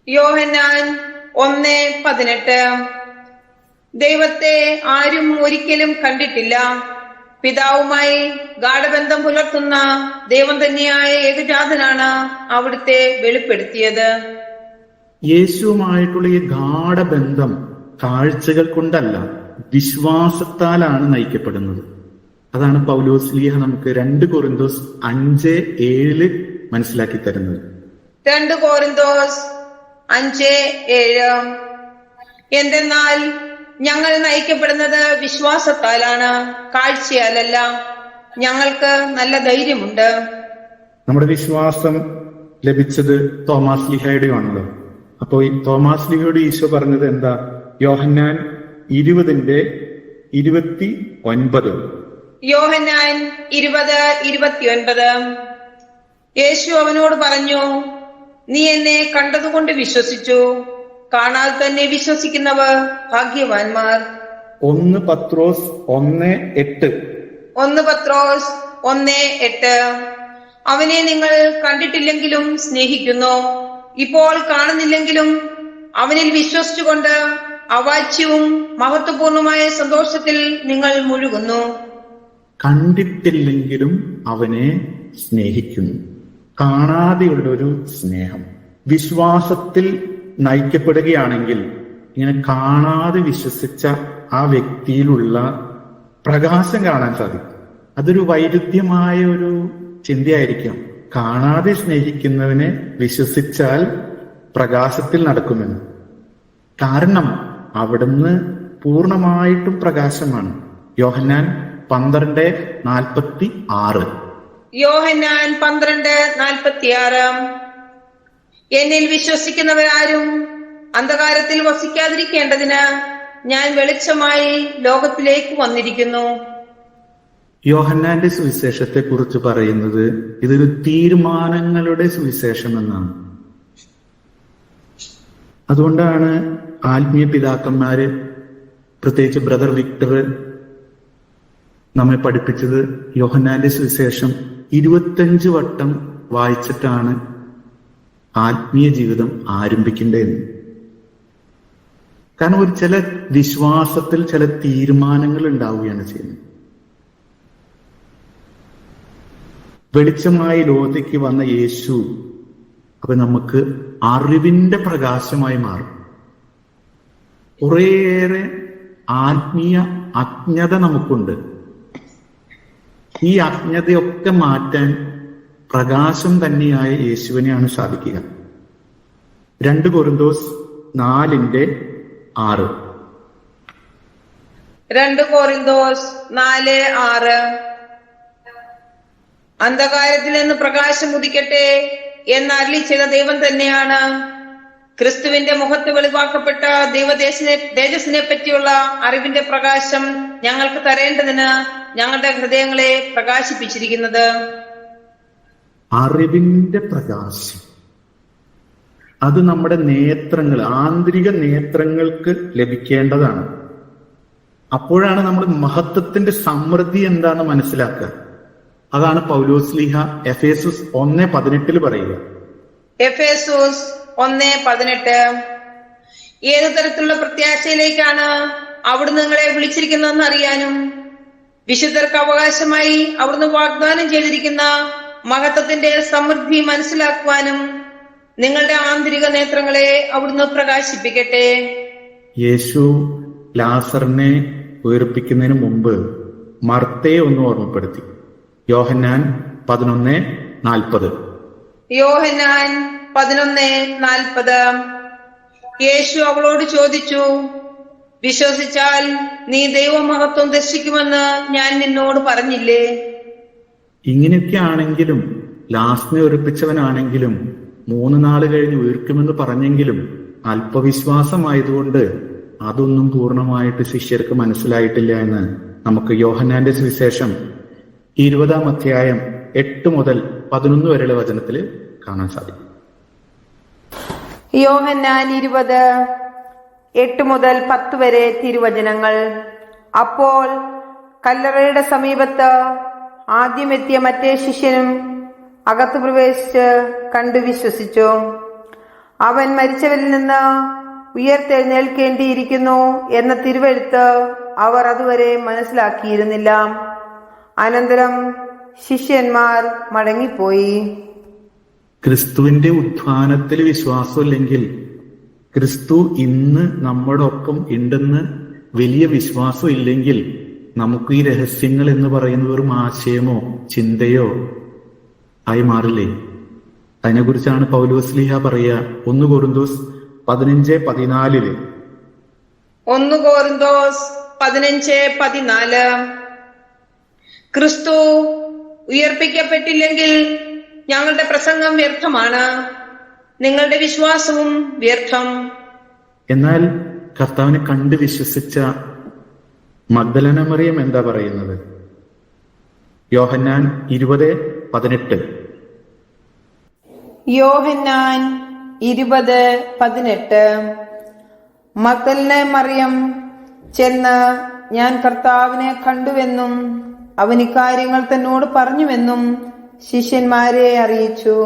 [SPEAKER 2] യോഹന്നാൻ 1:18. ദൈവത്തെ ആരും ഒരിക്കലും കണ്ടിട്ടില്ല. പിതാവുമായി ഗാഢബന്ധം പുലർത്തുന്ന ദൈവം തന്നെയായ ഏകജാതനാണ് അവിടുത്തെ വെളിപ്പെടുത്തിയത്.
[SPEAKER 1] യേശുവുമായിട്ടുള്ള ഈ ഗാഢബന്ധം കാഴ്ചകൾ കൊണ്ടല്ല, വിശ്വാസത്താലാണ് നയിക്കപ്പെടുന്നത്. അതാണ് പൗലോസ്ലീഹ നമുക്ക് 2 കൊരിന്തോസ് 5:7 മനസ്സിലാക്കി തരുന്നത്.
[SPEAKER 2] 2 കൊരിന്തോസ് 5:7. എന്തെന്നാൽ ഞങ്ങൾ നയിക്കപ്പെടുന്നത് വിശ്വാസത്താലാണ്, കാഴ്ചയാലല്ല. ഞങ്ങൾക്ക് നല്ല ധൈര്യമുണ്ട്. നമ്മുടെ
[SPEAKER 1] വിശ്വാസം ലഭിച്ചത് തോമാസ് ലീഹയുടെയാണല്ലോ. അപ്പോ ഈ തോമാസ് ലീഹയോട് ഈശോ പറഞ്ഞത് എന്താ? യോഹന്നാൻ 20:29.
[SPEAKER 2] യോഹന്നാൻ 20:29. യേശു അവനോട് പറഞ്ഞു, നീ എന്നെ കണ്ടതുകൊണ്ട് വിശ്വസിച്ചു, കാണാതെ തന്നെ വിശ്വസിക്കുന്നവർ ഭാഗ്യവാന്മാർ.
[SPEAKER 1] 1 പത്രോസ് 1:8.
[SPEAKER 2] 1 പത്രോസ് 1:8. അവനെ നിങ്ങൾ കണ്ടിട്ടില്ലെങ്കിലും സ്നേഹിക്കുന്നു, ഇപ്പോൾ കാണുന്നില്ലെങ്കിലും അവനിൽ വിശ്വസിച്ചുകൊണ്ട് അവാച്യവും മഹത്വപൂർണമായ സന്തോഷത്തിൽ നിങ്ങൾ മുഴുകുന്നു.
[SPEAKER 1] കണ്ടിട്ടില്ലെങ്കിലും അവനെ സ്നേഹിക്കുന്നു. കാണാതെയുള്ള ഒരു സ്നേഹം. വിശ്വാസത്തിൽ നയിക്കപ്പെടുകയാണെങ്കിൽ ഇങ്ങനെ കാണാതെ വിശ്വസിച്ച ആ വ്യക്തിയിലുള്ള പ്രകാശം കാണാൻ സാധിക്കും. അതൊരു വൈരുദ്ധ്യമായ ഒരു ചിന്തയായിരിക്കാം. കാണാതെ സ്നേഹിക്കുന്നവനെ വിശ്വസിച്ചാൽ പ്രകാശത്തിൽ നടക്കുമെന്ന്. കാരണം അവിടുന്ന് പൂർണ്ണമായിട്ടും പ്രകാശമാണ്. യോഹന്നാൻ 12:46.
[SPEAKER 2] യോഹന്നാൻ 12:46. എന്നിൽ വിശ്വസിക്കുന്നവരാരും അന്ധകാരത്തിൽ വസിക്കാതിരിക്കേണ്ടതിന് ഞാൻ വെളിച്ചമായി ലോകത്തിലേക്ക് വന്നിരിക്കുന്നു.
[SPEAKER 1] യോഹന്നാന്റെ സുവിശേഷത്തെ കുറിച്ച് പറയുന്നത് ഇതൊരു തീരുമാനങ്ങളുടെ സുവിശേഷം എന്നാണ്. അതുകൊണ്ടാണ് ആത്മീയ പിതാക്കന്മാര്, പ്രത്യേകിച്ച് ബ്രദർ വിക്ടർ നമ്മെ പഠിപ്പിച്ചത് യോഹന്നാന്റെ സുവിശേഷം 25 വട്ടം വായിച്ചിട്ടാണ് ആത്മീയ ജീവിതം ആരംഭിക്കേണ്ടതെന്ന്. കാരണം ഒരു ചില വിശ്വാസത്തിൽ ചില തീരുമാനങ്ങൾ ഉണ്ടാവുകയാണ് ചെയ്യുന്നത്. വെളിച്ചമായി ലോകത്തേക്ക് വന്ന യേശു അപ്പൊ നമുക്ക് അറിവിന്റെ പ്രകാശമായി മാറും. കുറേയേറെ ആത്മീയ അജ്ഞത നമുക്കുണ്ട്. ഈ അജ്ഞതയൊക്കെ മാറ്റാൻ പ്രകാശം തന്നെയായ യേശുവിനെയാണ് സാധിക്കുക. 2 കൊരിന്തോസ് 4:6.
[SPEAKER 2] 2 കൊരിന്തോസ് 4:6. അന്ധകാരത്തിൽ നിന്ന് പ്രകാശം ഉദിക്കട്ടെ എന്ന് അരുളി ചെയ്ത ദൈവം തന്നെയാണ് ക്രിസ്തുവിന്റെ മുഖത്ത് വെളിവാക്കപ്പെട്ട തേജസ്സിനെ പറ്റിയുള്ള അറിവിന്റെ പ്രകാശം ഞങ്ങൾക്ക് തരേണ്ടതിന് ഞങ്ങളുടെ ഹൃദയങ്ങളെ പ്രകാശിപ്പിച്ചിരിക്കുന്നത്.
[SPEAKER 1] അറിവിന്റെ പ്രകാശം അത് നമ്മുടെ നേത്രങ്ങൾ, ആന്തരിക നേത്രങ്ങൾക്ക് ലഭിക്കേണ്ടതാണ്. അപ്പോഴാണ് നമ്മൾ മഹത്വത്തിന്റെ സമൃദ്ധി എന്താണെന്ന് മനസ്സിലാക്കുക. അതാണ് പൗലോസ്ലീഹ എഫേസസ് 1:18 പറയുക.
[SPEAKER 2] എഫേസസ് 1:18. ഏതു തരത്തിലുള്ള പ്രത്യാശയിലേക്കാണ് അവിടുന്ന് നിങ്ങളെ വിളിച്ചിരിക്കുന്നതെന്ന് അറിയാനും വിശുദ്ധർക്ക് അവകാശമായി അവിടുന്ന് വാഗ്ദാനം ചെയ്തിരിക്കുന്ന മഹത്വത്തിന്റെ സമൃദ്ധി മനസ്സിലാക്കുവാനും നിങ്ങളുടെ ആന്തരിക നേത്രങ്ങളെ അവിടുന്ന് പ്രകാശിപ്പിക്കട്ടെ.
[SPEAKER 1] യേശു ലാസറിനെ ഉയർപ്പിക്കുന്നതിന് മുമ്പ് മർത്തയെ ഒന്ന് ഓർമ്മപ്പെടുത്തി. യോഹന്നാൻ 11:40.
[SPEAKER 2] യോഹന്നാൻ 11:40. യേശു അവളോട് ചോദിച്ചു, വിശ്വസിച്ചാൽ നീ ദൈവമഹത്വം ദർശിക്കുമെന്ന് ഞാൻ നിന്നോട് പറഞ്ഞില്ലേ?
[SPEAKER 1] ഇങ്ങനെയൊക്കെ ആണെങ്കിലും, ലാസ്റ്റിനെ ഉറപ്പിച്ചവനാണെങ്കിലും 3 നാൾ കഴിഞ്ഞ് ഉയർക്കുമെന്ന് പറഞ്ഞെങ്കിലും അല്പവിശ്വാസമായതുകൊണ്ട് അതൊന്നും പൂർണ്ണമായിട്ട് ശിഷ്യർക്ക് മനസ്സിലായിട്ടില്ല എന്ന് നമുക്ക് യോഹന്നാന്റെ സുവിശേഷം 20-ാം അധ്യായം 8 മുതൽ 11 വരെയുള്ള വചനത്തിൽ കാണാൻ സാധിക്കും.
[SPEAKER 2] യോഹന്നാൻ 20:8 മുതൽ 10 വരെ തിരുവചനങ്ങൾ. അപ്പോൾ കല്ലറയുടെ സമീപത്ത് ആദ്യമെത്തിയ മറ്റേ ശിഷ്യനും അകത്ത് പ്രവേശിച്ച് കണ്ടു വിശ്വസിച്ചു. അവൻ മരിച്ചവരിൽ നിന്ന് ഉയർത്തെഴുന്നേൽക്കേണ്ടിയിരിക്കുന്നു എന്ന തിരുവെഴുത്ത് അവർ അതുവരെ മനസ്സിലാക്കിയിരുന്നില്ല. അനന്തരം ശിഷ്യന്മാർ മടങ്ങിപ്പോയി.
[SPEAKER 1] ക്രിസ്തുവിന്റെ ഉത്ഥാനത്തിൽ വിശ്വാസമില്ലെങ്കിൽ ക്രിസ്തു ഇന്ന് നമ്മുടെ ഒപ്പം ഉണ്ടെന്ന് വലിയ വിശ്വാസം ഇല്ലെങ്കിൽ നമുക്ക് ഈ രഹസ്യങ്ങൾ എന്ന് പറയുന്ന വെറും ആശയമോ ചിന്തയോ ആയി മാറില്ലേ? അതിനെക്കുറിച്ചാണ് പൗലോസ്ലീഹ പറയുക 1 കൊരിന്തോസ് 15:14.
[SPEAKER 2] 1 കൊരിന്തോസ് 15:14. ക്രിസ്തു ഉയർപ്പിക്കപ്പെട്ടില്ലെങ്കിൽ ഞങ്ങളുടെ പ്രസംഗം വ്യർത്ഥമാണ്, നിങ്ങളുടെ വിശ്വാസവും വ്യർത്ഥം.
[SPEAKER 1] എന്നാൽ കർത്താവിനെ കണ്ട് വിശ്വസിച്ച മഗ്ദലന മറിയം എന്താ പറയുന്നത്? യോഹന്നാൻ 20:18.
[SPEAKER 2] യോഹന്നാൻ 20:18. മഗ്ദലന മറിയം ചെന്ന് ഞാൻ കർത്താവിനെ കണ്ടുവെന്നും അവൻ ഇക്കാര്യങ്ങൾ തന്നോട് പറഞ്ഞുവെന്നും ശിഷ്യന്മാരെ അറിയിച്ചു.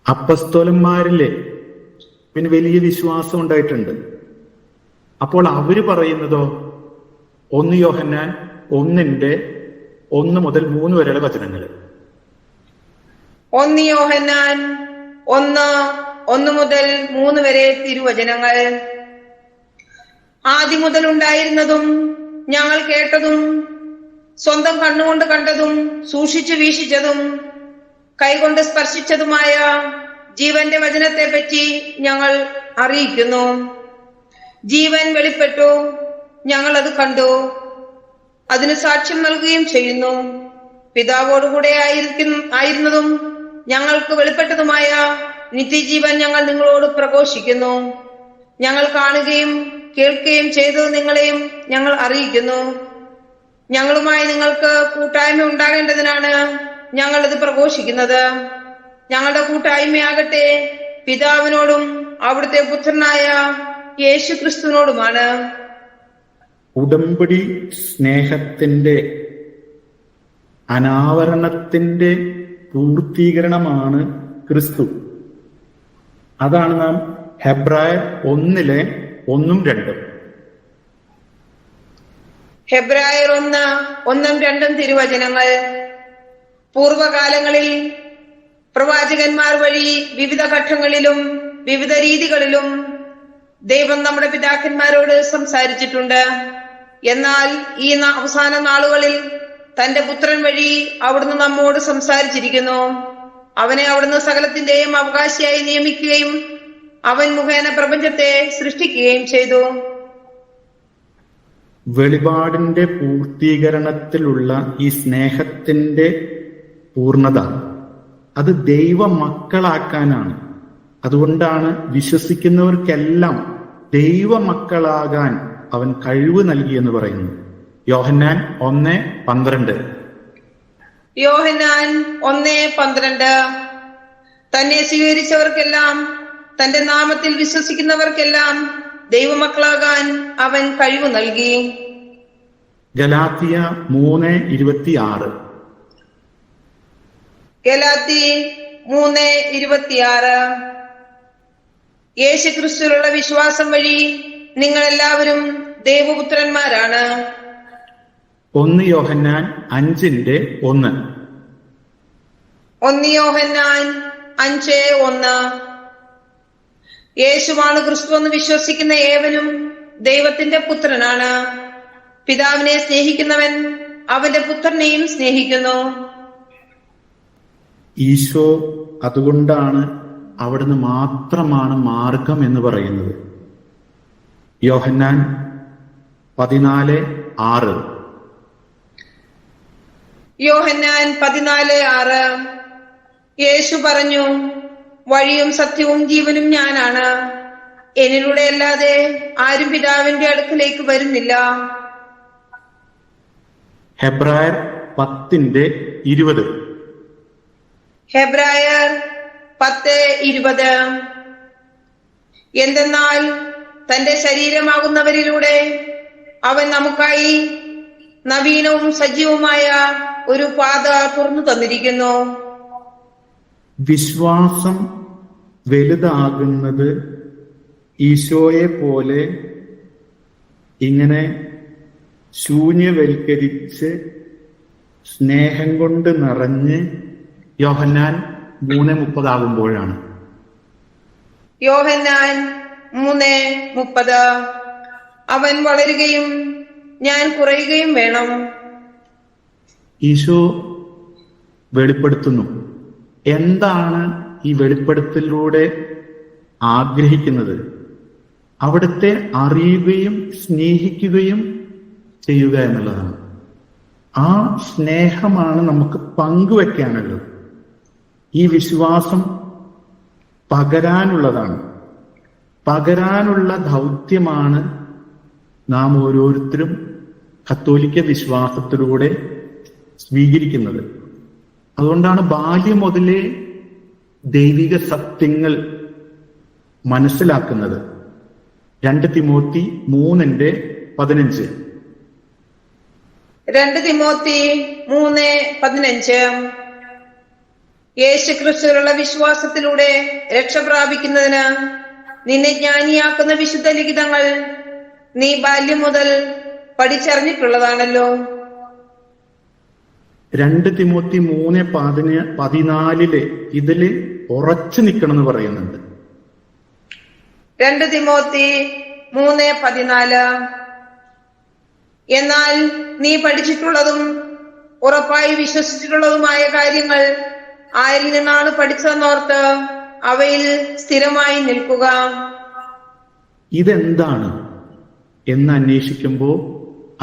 [SPEAKER 1] അപ്പസ്തോലന്മാരിലെ പിന്നെ വലിയ വിശ്വാസം ഉണ്ടായിട്ടുണ്ട്. അപ്പോൾ അവര് പറയുന്നതോ 1 യോഹന്നാൻ 1:1 മുതൽ 3 വരെയുള്ള വചനങ്ങൾ.
[SPEAKER 2] 1 യോഹന്നാൻ 1:1 മുതൽ 3 വരെ തിരുവചനങ്ങൾ. ആദ്യം മുതൽ ഉണ്ടായിരുന്നതും ഞങ്ങൾ കേട്ടതും സ്വന്തം കണ്ണുകൊണ്ട് കണ്ടതും സൂക്ഷിച്ചു വീക്ഷിച്ചതും കൈകൊണ്ട് സ്പർശിച്ചതുമായ ജീവന്റെ വചനത്തെ പറ്റി ഞങ്ങൾ അറിയിക്കുന്നു. ജീവൻ വെളിപ്പെട്ടു, ഞങ്ങൾ അത് കണ്ടു, അതിന് സാക്ഷ്യം നൽകുകയും ചെയ്യുന്നു. പിതാവോടുകൂടെ ആയിരുന്നതും ഞങ്ങൾക്ക് വെളിപ്പെട്ടതുമായ നിത്യജീവൻ ഞങ്ങൾ നിങ്ങളോട് പ്രഘോഷിക്കുന്നു. ഞങ്ങൾ കാണുകയും കേൾക്കുകയും ചെയ്തത് നിങ്ങളെയും ഞങ്ങൾ അറിയിക്കുന്നു. ഞങ്ങളുമായി നിങ്ങൾക്ക് കൂട്ടായ്മ ഉണ്ടാകേണ്ടതിനാണ് ഞങ്ങൾ ഇത് പ്രഘോഷിക്കുന്നത്. ഞങ്ങളുടെ കൂട്ടായ്മയാകട്ടെ പിതാവിനോടും അവിടുത്തെ പുത്രനായ യേശു ക്രിസ്തുവിനോടുമാണ്.
[SPEAKER 1] ഉടമ്പടി സ്നേഹത്തിന്റെ അനാവരണത്തിന്റെ പൂർത്തീകരണമാണ് ക്രിസ്തു. അതാണ് നാം ഹെബ്രായർ 1:1-2.
[SPEAKER 2] ഹെബ്രായർ 1:1-2 തിരുവചനങ്ങൾ. പൂർവകാലങ്ങളിൽ പ്രവാചകന്മാർ വഴി വിവിധ ഘട്ടങ്ങളിലും വിവിധ രീതികളിലും ദൈവം നമ്മുടെ പിതാക്കന്മാരോട് സംസാരിച്ചിട്ടുണ്ട്. എന്നാൽ ഈ അവസാന നാളുകളിൽ തന്റെ പുത്രൻ വഴി അവിടുന്ന് നമ്മോട് സംസാരിച്ചിരിക്കുന്നു. അവനെ അവിടുന്ന് സകലത്തിന്റെയും അവകാശിയായി നിയമിക്കുകയും അവൻ മുഖേന പ്രപഞ്ചത്തെ സൃഷ്ടിക്കുകയും ചെയ്തു.
[SPEAKER 1] വെളിപാടിന്റെ പൂർത്തീകരണത്തിലുള്ള ഈ സ്നേഹത്തിന്റെ പൂർണ്ണത അത് ദൈവ മക്കളാക്കാനാണ്. അതുകൊണ്ടാണ് വിശ്വസിക്കുന്നവർക്കെല്ലാം ദൈവ മക്കളാകാൻ അവൻ കഴിവ് നൽകിയെന്ന് പറയുന്നു. യോഹന്നാൻ 1:12.
[SPEAKER 2] യോഹന്നാൻ 1:12. തന്നെ സ്വീകരിച്ചവർക്കെല്ലാം, തന്റെ നാമത്തിൽ വിശ്വസിക്കുന്നവർക്കെല്ലാം ദൈവമക്കളാകാൻ അവൻ കഴിവ് നൽകി.
[SPEAKER 1] ഗലാത്യ 3:26.
[SPEAKER 2] ഗലാത്തി 3:26. യേശു ക്രിസ്തുവിലുള്ള വിശ്വാസം വഴി നിങ്ങൾ എല്ലാവരും ദൈവപുത്രന്മാരാണ്.
[SPEAKER 1] 1 യോഹന്നാൻ 5:1.
[SPEAKER 2] 1 യോഹന്നാൻ 5:1. യേശുവാണ് ക്രിസ്തു എന്ന് വിശ്വസിക്കുന്ന ഏവനും ദൈവത്തിന്റെ പുത്രനാണ്. പിതാവിനെ സ്നേഹിക്കുന്നവൻ അവന്റെ പുത്രനെയും സ്നേഹിക്കുന്നു.
[SPEAKER 1] ഈശോ അതുകൊണ്ടാണ് അവിടുന്ന് മാത്രമാണ് മാർഗം എന്ന് പറയുന്നത്. യോഹന്നാൻ 14:6.
[SPEAKER 2] യോഹന്നാൻ 14:6. യേശു പറഞ്ഞു, വഴിയും സത്യവും ജീവനും ഞാനാണ്. എന്നിലൂടെ അല്ലാതെ ആരും പിതാവിന്റെ അടുക്കലേക്ക് വരുന്നില്ല.
[SPEAKER 1] ഹെബ്രായർ 10:20.
[SPEAKER 2] ഹെബ്രായർ 10:20. എന്തെന്നാൽ തന്റെ ശരീരമാകുന്നവരിലൂടെ അവൻ നമുക്കായി നവീനവും സജീവമായ ഒരു പാത തുറന്നു തന്നിരിക്കുന്നു.
[SPEAKER 1] വിശ്വാസം വലുതാകുന്നത് ഈശോയെ പോലെ ഇങ്ങനെ ശൂന്യവൽക്കരിച്ച് സ്നേഹം കൊണ്ട് നിറഞ്ഞ് യോഹന്നാൻ 3:30 ആകുമ്പോഴാണ്.
[SPEAKER 2] യോഹന്നാൻ 3:30. അവൻ വളരുകയും ഞാൻ കുറയുകയും വേണം.
[SPEAKER 1] ഈശോ വെളിപ്പെടുത്തുന്നു. എന്താണ് ഈ വെളിപ്പെടുത്തലിലൂടെ ആഗ്രഹിക്കുന്നത്? അവിടുത്തെ അറിയുകയും സ്നേഹിക്കുകയും ചെയ്യുക എന്നുള്ളതാണ്. ആ സ്നേഹമാണ് നമുക്ക് പങ്കുവെക്കാനുള്ളത്. ഈ വിശ്വാസം പകരാനുള്ളതാണ്. പകരാനുള്ള ദൗത്യമാണ് നാം ഓരോരുത്തരും കത്തോലിക്ക വിശ്വാസത്തിലൂടെ സ്വീകരിക്കുന്നത്. അതുകൊണ്ടാണ് ബാല്യം മുതലേ ദൈവിക സത്യങ്ങൾ മനസ്സിലാക്കുന്നത്. 2 തിമോത്തി 3:15.
[SPEAKER 2] 2 തിമോത്തി 3:15. യേശുക്രിസ്തുവിലുള്ള വിശ്വാസത്തിലൂടെ രക്ഷ പ്രാപിക്കുന്നതിന് നിന്നെ ജ്ഞാനിയാക്കുന്ന വിശുദ്ധ ലിഖിതങ്ങൾ നീ ബാല്യം മുതൽ പഠിച്ചറിഞ്ഞിട്ടുള്ളതാണല്ലോ.
[SPEAKER 1] 2 തിമോത്തി 3:14 ഇതില് ഉറച്ചു നിൽക്കണം എന്ന് പറയുന്നുണ്ട്.
[SPEAKER 2] 2 തിമോത്തി 3:14. എന്നാൽ നീ പഠിച്ചിട്ടുള്ളതും ഉറപ്പായി വിശ്വസിച്ചിട്ടുള്ളതുമായ കാര്യങ്ങൾ ആരിൽ നിന്നാണ് പഠിച്ചതെന്നോർത്ത് അവയിൽ സ്ഥിരമായി നിൽക്കുക.
[SPEAKER 1] ഇതെന്താണ് എന്ന് അന്വേഷിക്കുമ്പോൾ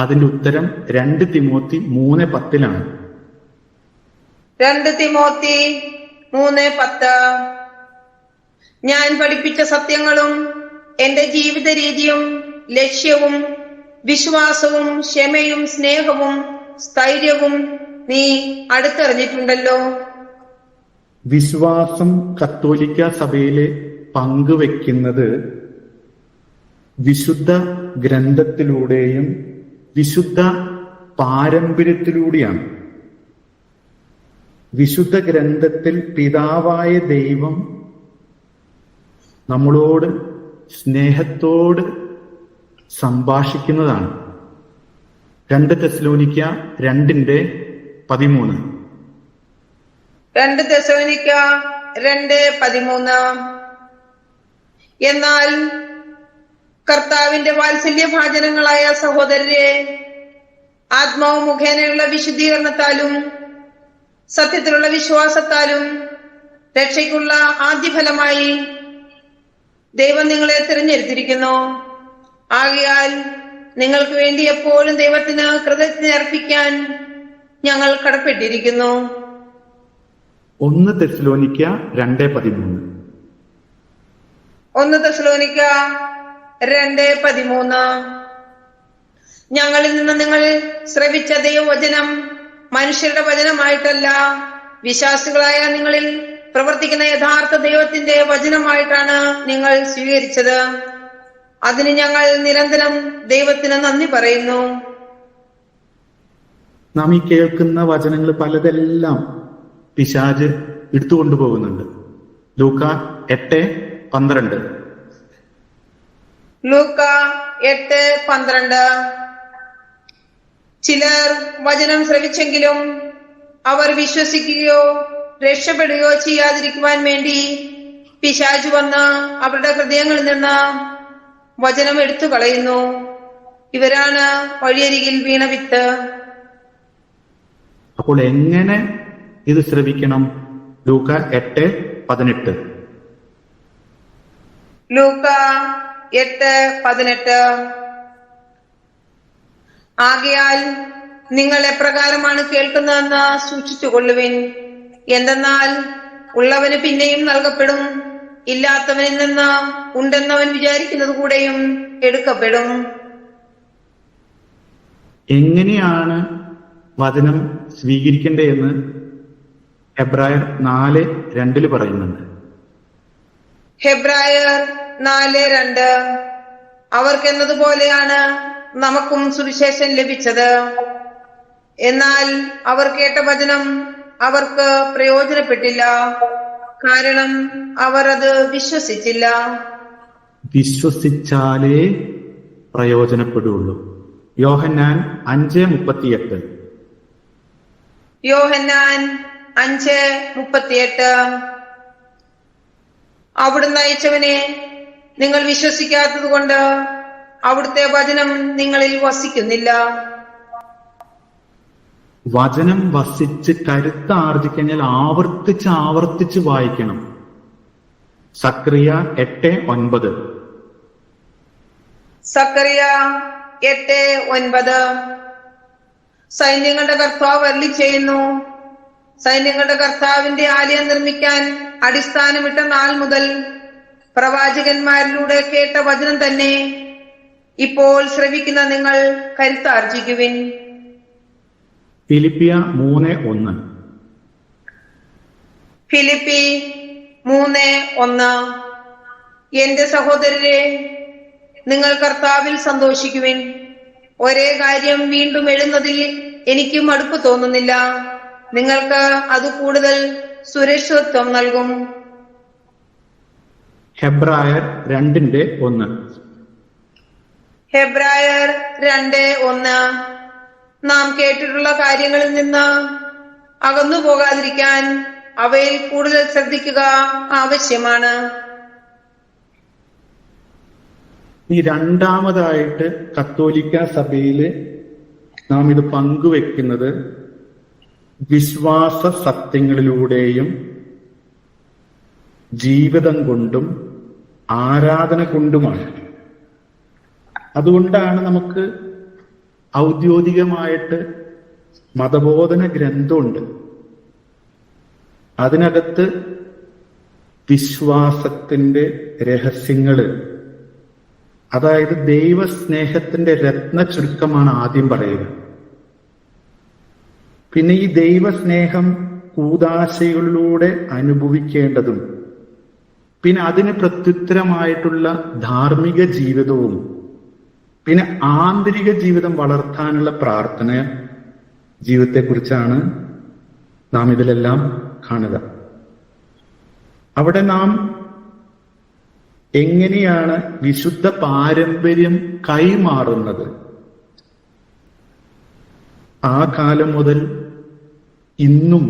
[SPEAKER 1] അതിന്റെ ഉത്തരം 2 തിമോത്തി 3:10.
[SPEAKER 2] 2 തിമോത്തി 3:10. ഞാൻ പഠിപ്പിച്ച സത്യങ്ങളും എന്റെ ജീവിത രീതിയും ലക്ഷ്യവും വിശ്വാസവും ക്ഷമയും സ്നേഹവും സ്ഥൈര്യവും നീ അടുത്തറിഞ്ഞിട്ടുണ്ടല്ലോ.
[SPEAKER 1] വിശ്വാസം കത്തോലിക്ക സഭയിലെ പങ്കുവെക്കുന്നത് വിശുദ്ധ ഗ്രന്ഥത്തിലൂടെയും വിശുദ്ധ പാരമ്പര്യത്തിലൂടെയാണ്. വിശുദ്ധ ഗ്രന്ഥത്തിൽ പിതാവായ ദൈവം നമ്മളോട് സ്നേഹത്തോട് സംഭാഷിക്കുന്നതാണ്. 2 തെസ്സലോനിക്ക 2:13.
[SPEAKER 2] 2 തെസ്സലോനിക്ക 2:13. എന്നാൽ കർത്താവിന്റെ വാത്സല്യഭാജനങ്ങളായ സഹോദരരെ, ആത്മാവ് മുഖേനയുള്ള വിശുദ്ധീകരണത്താലും സത്യത്തിലുള്ള വിശ്വാസത്താലും രക്ഷയ്ക്കുള്ള ആദ്യഫലമായി ദൈവം നിങ്ങളെ തിരഞ്ഞെടുത്തിരിക്കുന്നു. ആകയാൽ നിങ്ങൾക്ക് വേണ്ടി എപ്പോഴും ദൈവത്തിന് കൃതജ്ഞത അർപ്പിക്കാൻ ഞങ്ങൾ കടപ്പെട്ടിരിക്കുന്നു.
[SPEAKER 1] 1 തെസ്സലോനിക്ക 2:13.
[SPEAKER 2] 1 തെസ്സലോനിക്ക 2:13. ഞങ്ങളിൽ നിന്ന് നിങ്ങൾ ശ്രവിച്ച ദൈവവചനം മനുഷ്യരുടെ വചനമായിട്ടല്ല, വിശ്വാസികളായ നിങ്ങളിൽ പ്രവർത്തിക്കുന്ന യഥാർത്ഥ ദൈവത്തിന്റെ വചനമായിട്ടാണ് നിങ്ങൾ സ്വീകരിച്ചത്. അതിന് ഞങ്ങൾ നിരന്തരം ദൈവത്തിന് നന്ദി പറയുന്നു.
[SPEAKER 1] നാം ഈ കേൾക്കുന്ന വചനങ്ങൾ പലതെല്ലാം പിശാച് എടുത്തുകൊണ്ടുപോകുന്നുണ്ട്. ലൂക്ക 8:12.
[SPEAKER 2] ലൂക്ക 8:12. ചിലർ വചനം ശ്രവിച്ചെങ്കിലും അവർ വിശ്വസിക്കുകയോ രക്ഷപ്പെടുകയോ ചെയ്യാതിരിക്കുവാൻ വേണ്ടി പിശാച് വന്ന് അവരുടെ ഹൃദയങ്ങളിൽ നിന്ന് വചനം എടുത്തു കളയുന്നു. ഇവരാണ് വഴിയരികിൽ വീണ വിത്ത്.
[SPEAKER 1] അപ്പോൾ എങ്ങനെ ഇത് ശ്രവിക്കണം? ലൂക്ക 8:18.
[SPEAKER 2] ലൂക്ക 8:18. ആകയാൽ നിങ്ങൾ എപ്രകാരമാണ് കേൾക്കുന്നതെന്ന് സൂക്ഷിച്ചുകൊള്ളുവിൻ. എന്തെന്നാൽ ഉള്ളവന് പിന്നെയും നൽകപ്പെടും, ഇല്ലാത്തവനിൽ നിന്ന് ഉണ്ടെന്നവൻ വിചാരിക്കുന്നത് കൂടെയും എടുക്കപ്പെടും.
[SPEAKER 1] എങ്ങനെയാണ് വചനം സ്വീകരിക്കേണ്ടതെന്ന് ഹെബ്രായർ 4:2 പറയുന്നുണ്ട്.
[SPEAKER 2] ഹെബ്രായർ 4:2. അവർക്കെന്നതുപോലെയാണ് നമുക്കും സുവിശേഷം ലഭിച്ചത്. എന്നാൽ അവർ കേട്ട വചനം അവർക്ക് പ്രയോജനപ്പെട്ടില്ല, കാരണം അവർ അത് വിശ്വസിച്ചില്ല.
[SPEAKER 1] വിശ്വസിച്ചാലേ പ്രയോജനപ്പെടുള്ളൂ. യോഹന്നാൻ 5:38.
[SPEAKER 2] യോഹന്നാൻ 5:38. അവിടുന്ന് അയച്ചവനെ നിങ്ങൾ വിശ്വസിക്കാത്തത് കൊണ്ട് അവിടുത്തെ വചനം നിങ്ങളിൽ വസിക്കുന്നില്ല.
[SPEAKER 1] വചനം വസിച്ച് കരുത്ത് ആർജിക്കഴിഞ്ഞാൽ ആവർത്തിച്ച് വായിക്കണം. സക്കറിയ 8:9.
[SPEAKER 2] സക്കറിയ 8:9. സൈന്യങ്ങളുടെ കർത്താവ് അരുളി ചെയ്യുന്നു, സൈന്യങ്ങളുടെ കർത്താവിന്റെ ആലയം നിർമ്മിക്കാൻ അടിസ്ഥാനമിട്ട നാൾ മുതൽ പ്രവാചകന്മാരിലൂടെ കേട്ട വചനം തന്നെ ഇപ്പോൾ ശ്രവിക്കുന്ന നിങ്ങൾ കരുത്താർജിക്കുവിൻ.
[SPEAKER 1] ഫിലിപ്പിയ 3:1.
[SPEAKER 2] ഫിലിപ്പി 3:1. എന്റെ സഹോദരരെ, നിങ്ങൾ കർത്താവിൽ സന്തോഷിക്കുവിൻ. ഒരേ കാര്യം വീണ്ടും എഴുതുന്നതിൽ എനിക്ക് മടുപ്പ് തോന്നുന്നില്ല, നിങ്ങൾക്ക് അത് കൂടുതൽ സുരക്ഷിതത്വം നൽകും.
[SPEAKER 1] ഹെബ്രായർ 2:1.
[SPEAKER 2] ഹെബ്രായർ 2:1. നാം കേട്ടിട്ടുള്ള കാര്യങ്ങളിൽ നിന്ന് അകന്നു പോകാതിരിക്കാൻ അവയിൽ കൂടുതൽ ശ്രദ്ധിക്കുക ആവശ്യമാണ്.
[SPEAKER 1] ഈ രണ്ടാമതായിട്ട് കത്തോലിക്ക സഭയില് നാം ഇത് പങ്കുവെക്കുന്നത് വിശ്വാസ സത്യങ്ങളിലൂടെയും ജീവിതം കൊണ്ടും ആരാധന കൊണ്ടുമാണ്. അതുകൊണ്ടാണ് നമുക്ക് ഔദ്യോഗികമായിട്ട് മതബോധന ഗ്രന്ഥമുണ്ട്. അതിനകത്ത് വിശ്വാസത്തിന്റെ രഹസ്യങ്ങള്, അതായത് ദൈവസ്നേഹത്തിന്റെ രത്ന ചുരുക്കമാണ് ആദ്യം പറയുക. പിന്നെ ഈ ദൈവസ്നേഹം കൂദാശകളിലൂടെ അനുഭവിക്കേണ്ടതും പിന്നെ അതിന് പ്രത്യുത്തരമായിട്ടുള്ള ധാർമ്മിക ജീവിതവും പിന്നെ ആന്തരിക ജീവിതം വളർത്താനുള്ള പ്രാർത്ഥന ജീവിതത്തെക്കുറിച്ചാണ് നാം ഇതിലെല്ലാം കാണുക. അവിടെ നാം എങ്ങനെയാണ് വിശുദ്ധ പാരമ്പര്യം കൈമാറുന്നത്, ആ കാലം മുതൽ ഇന്നും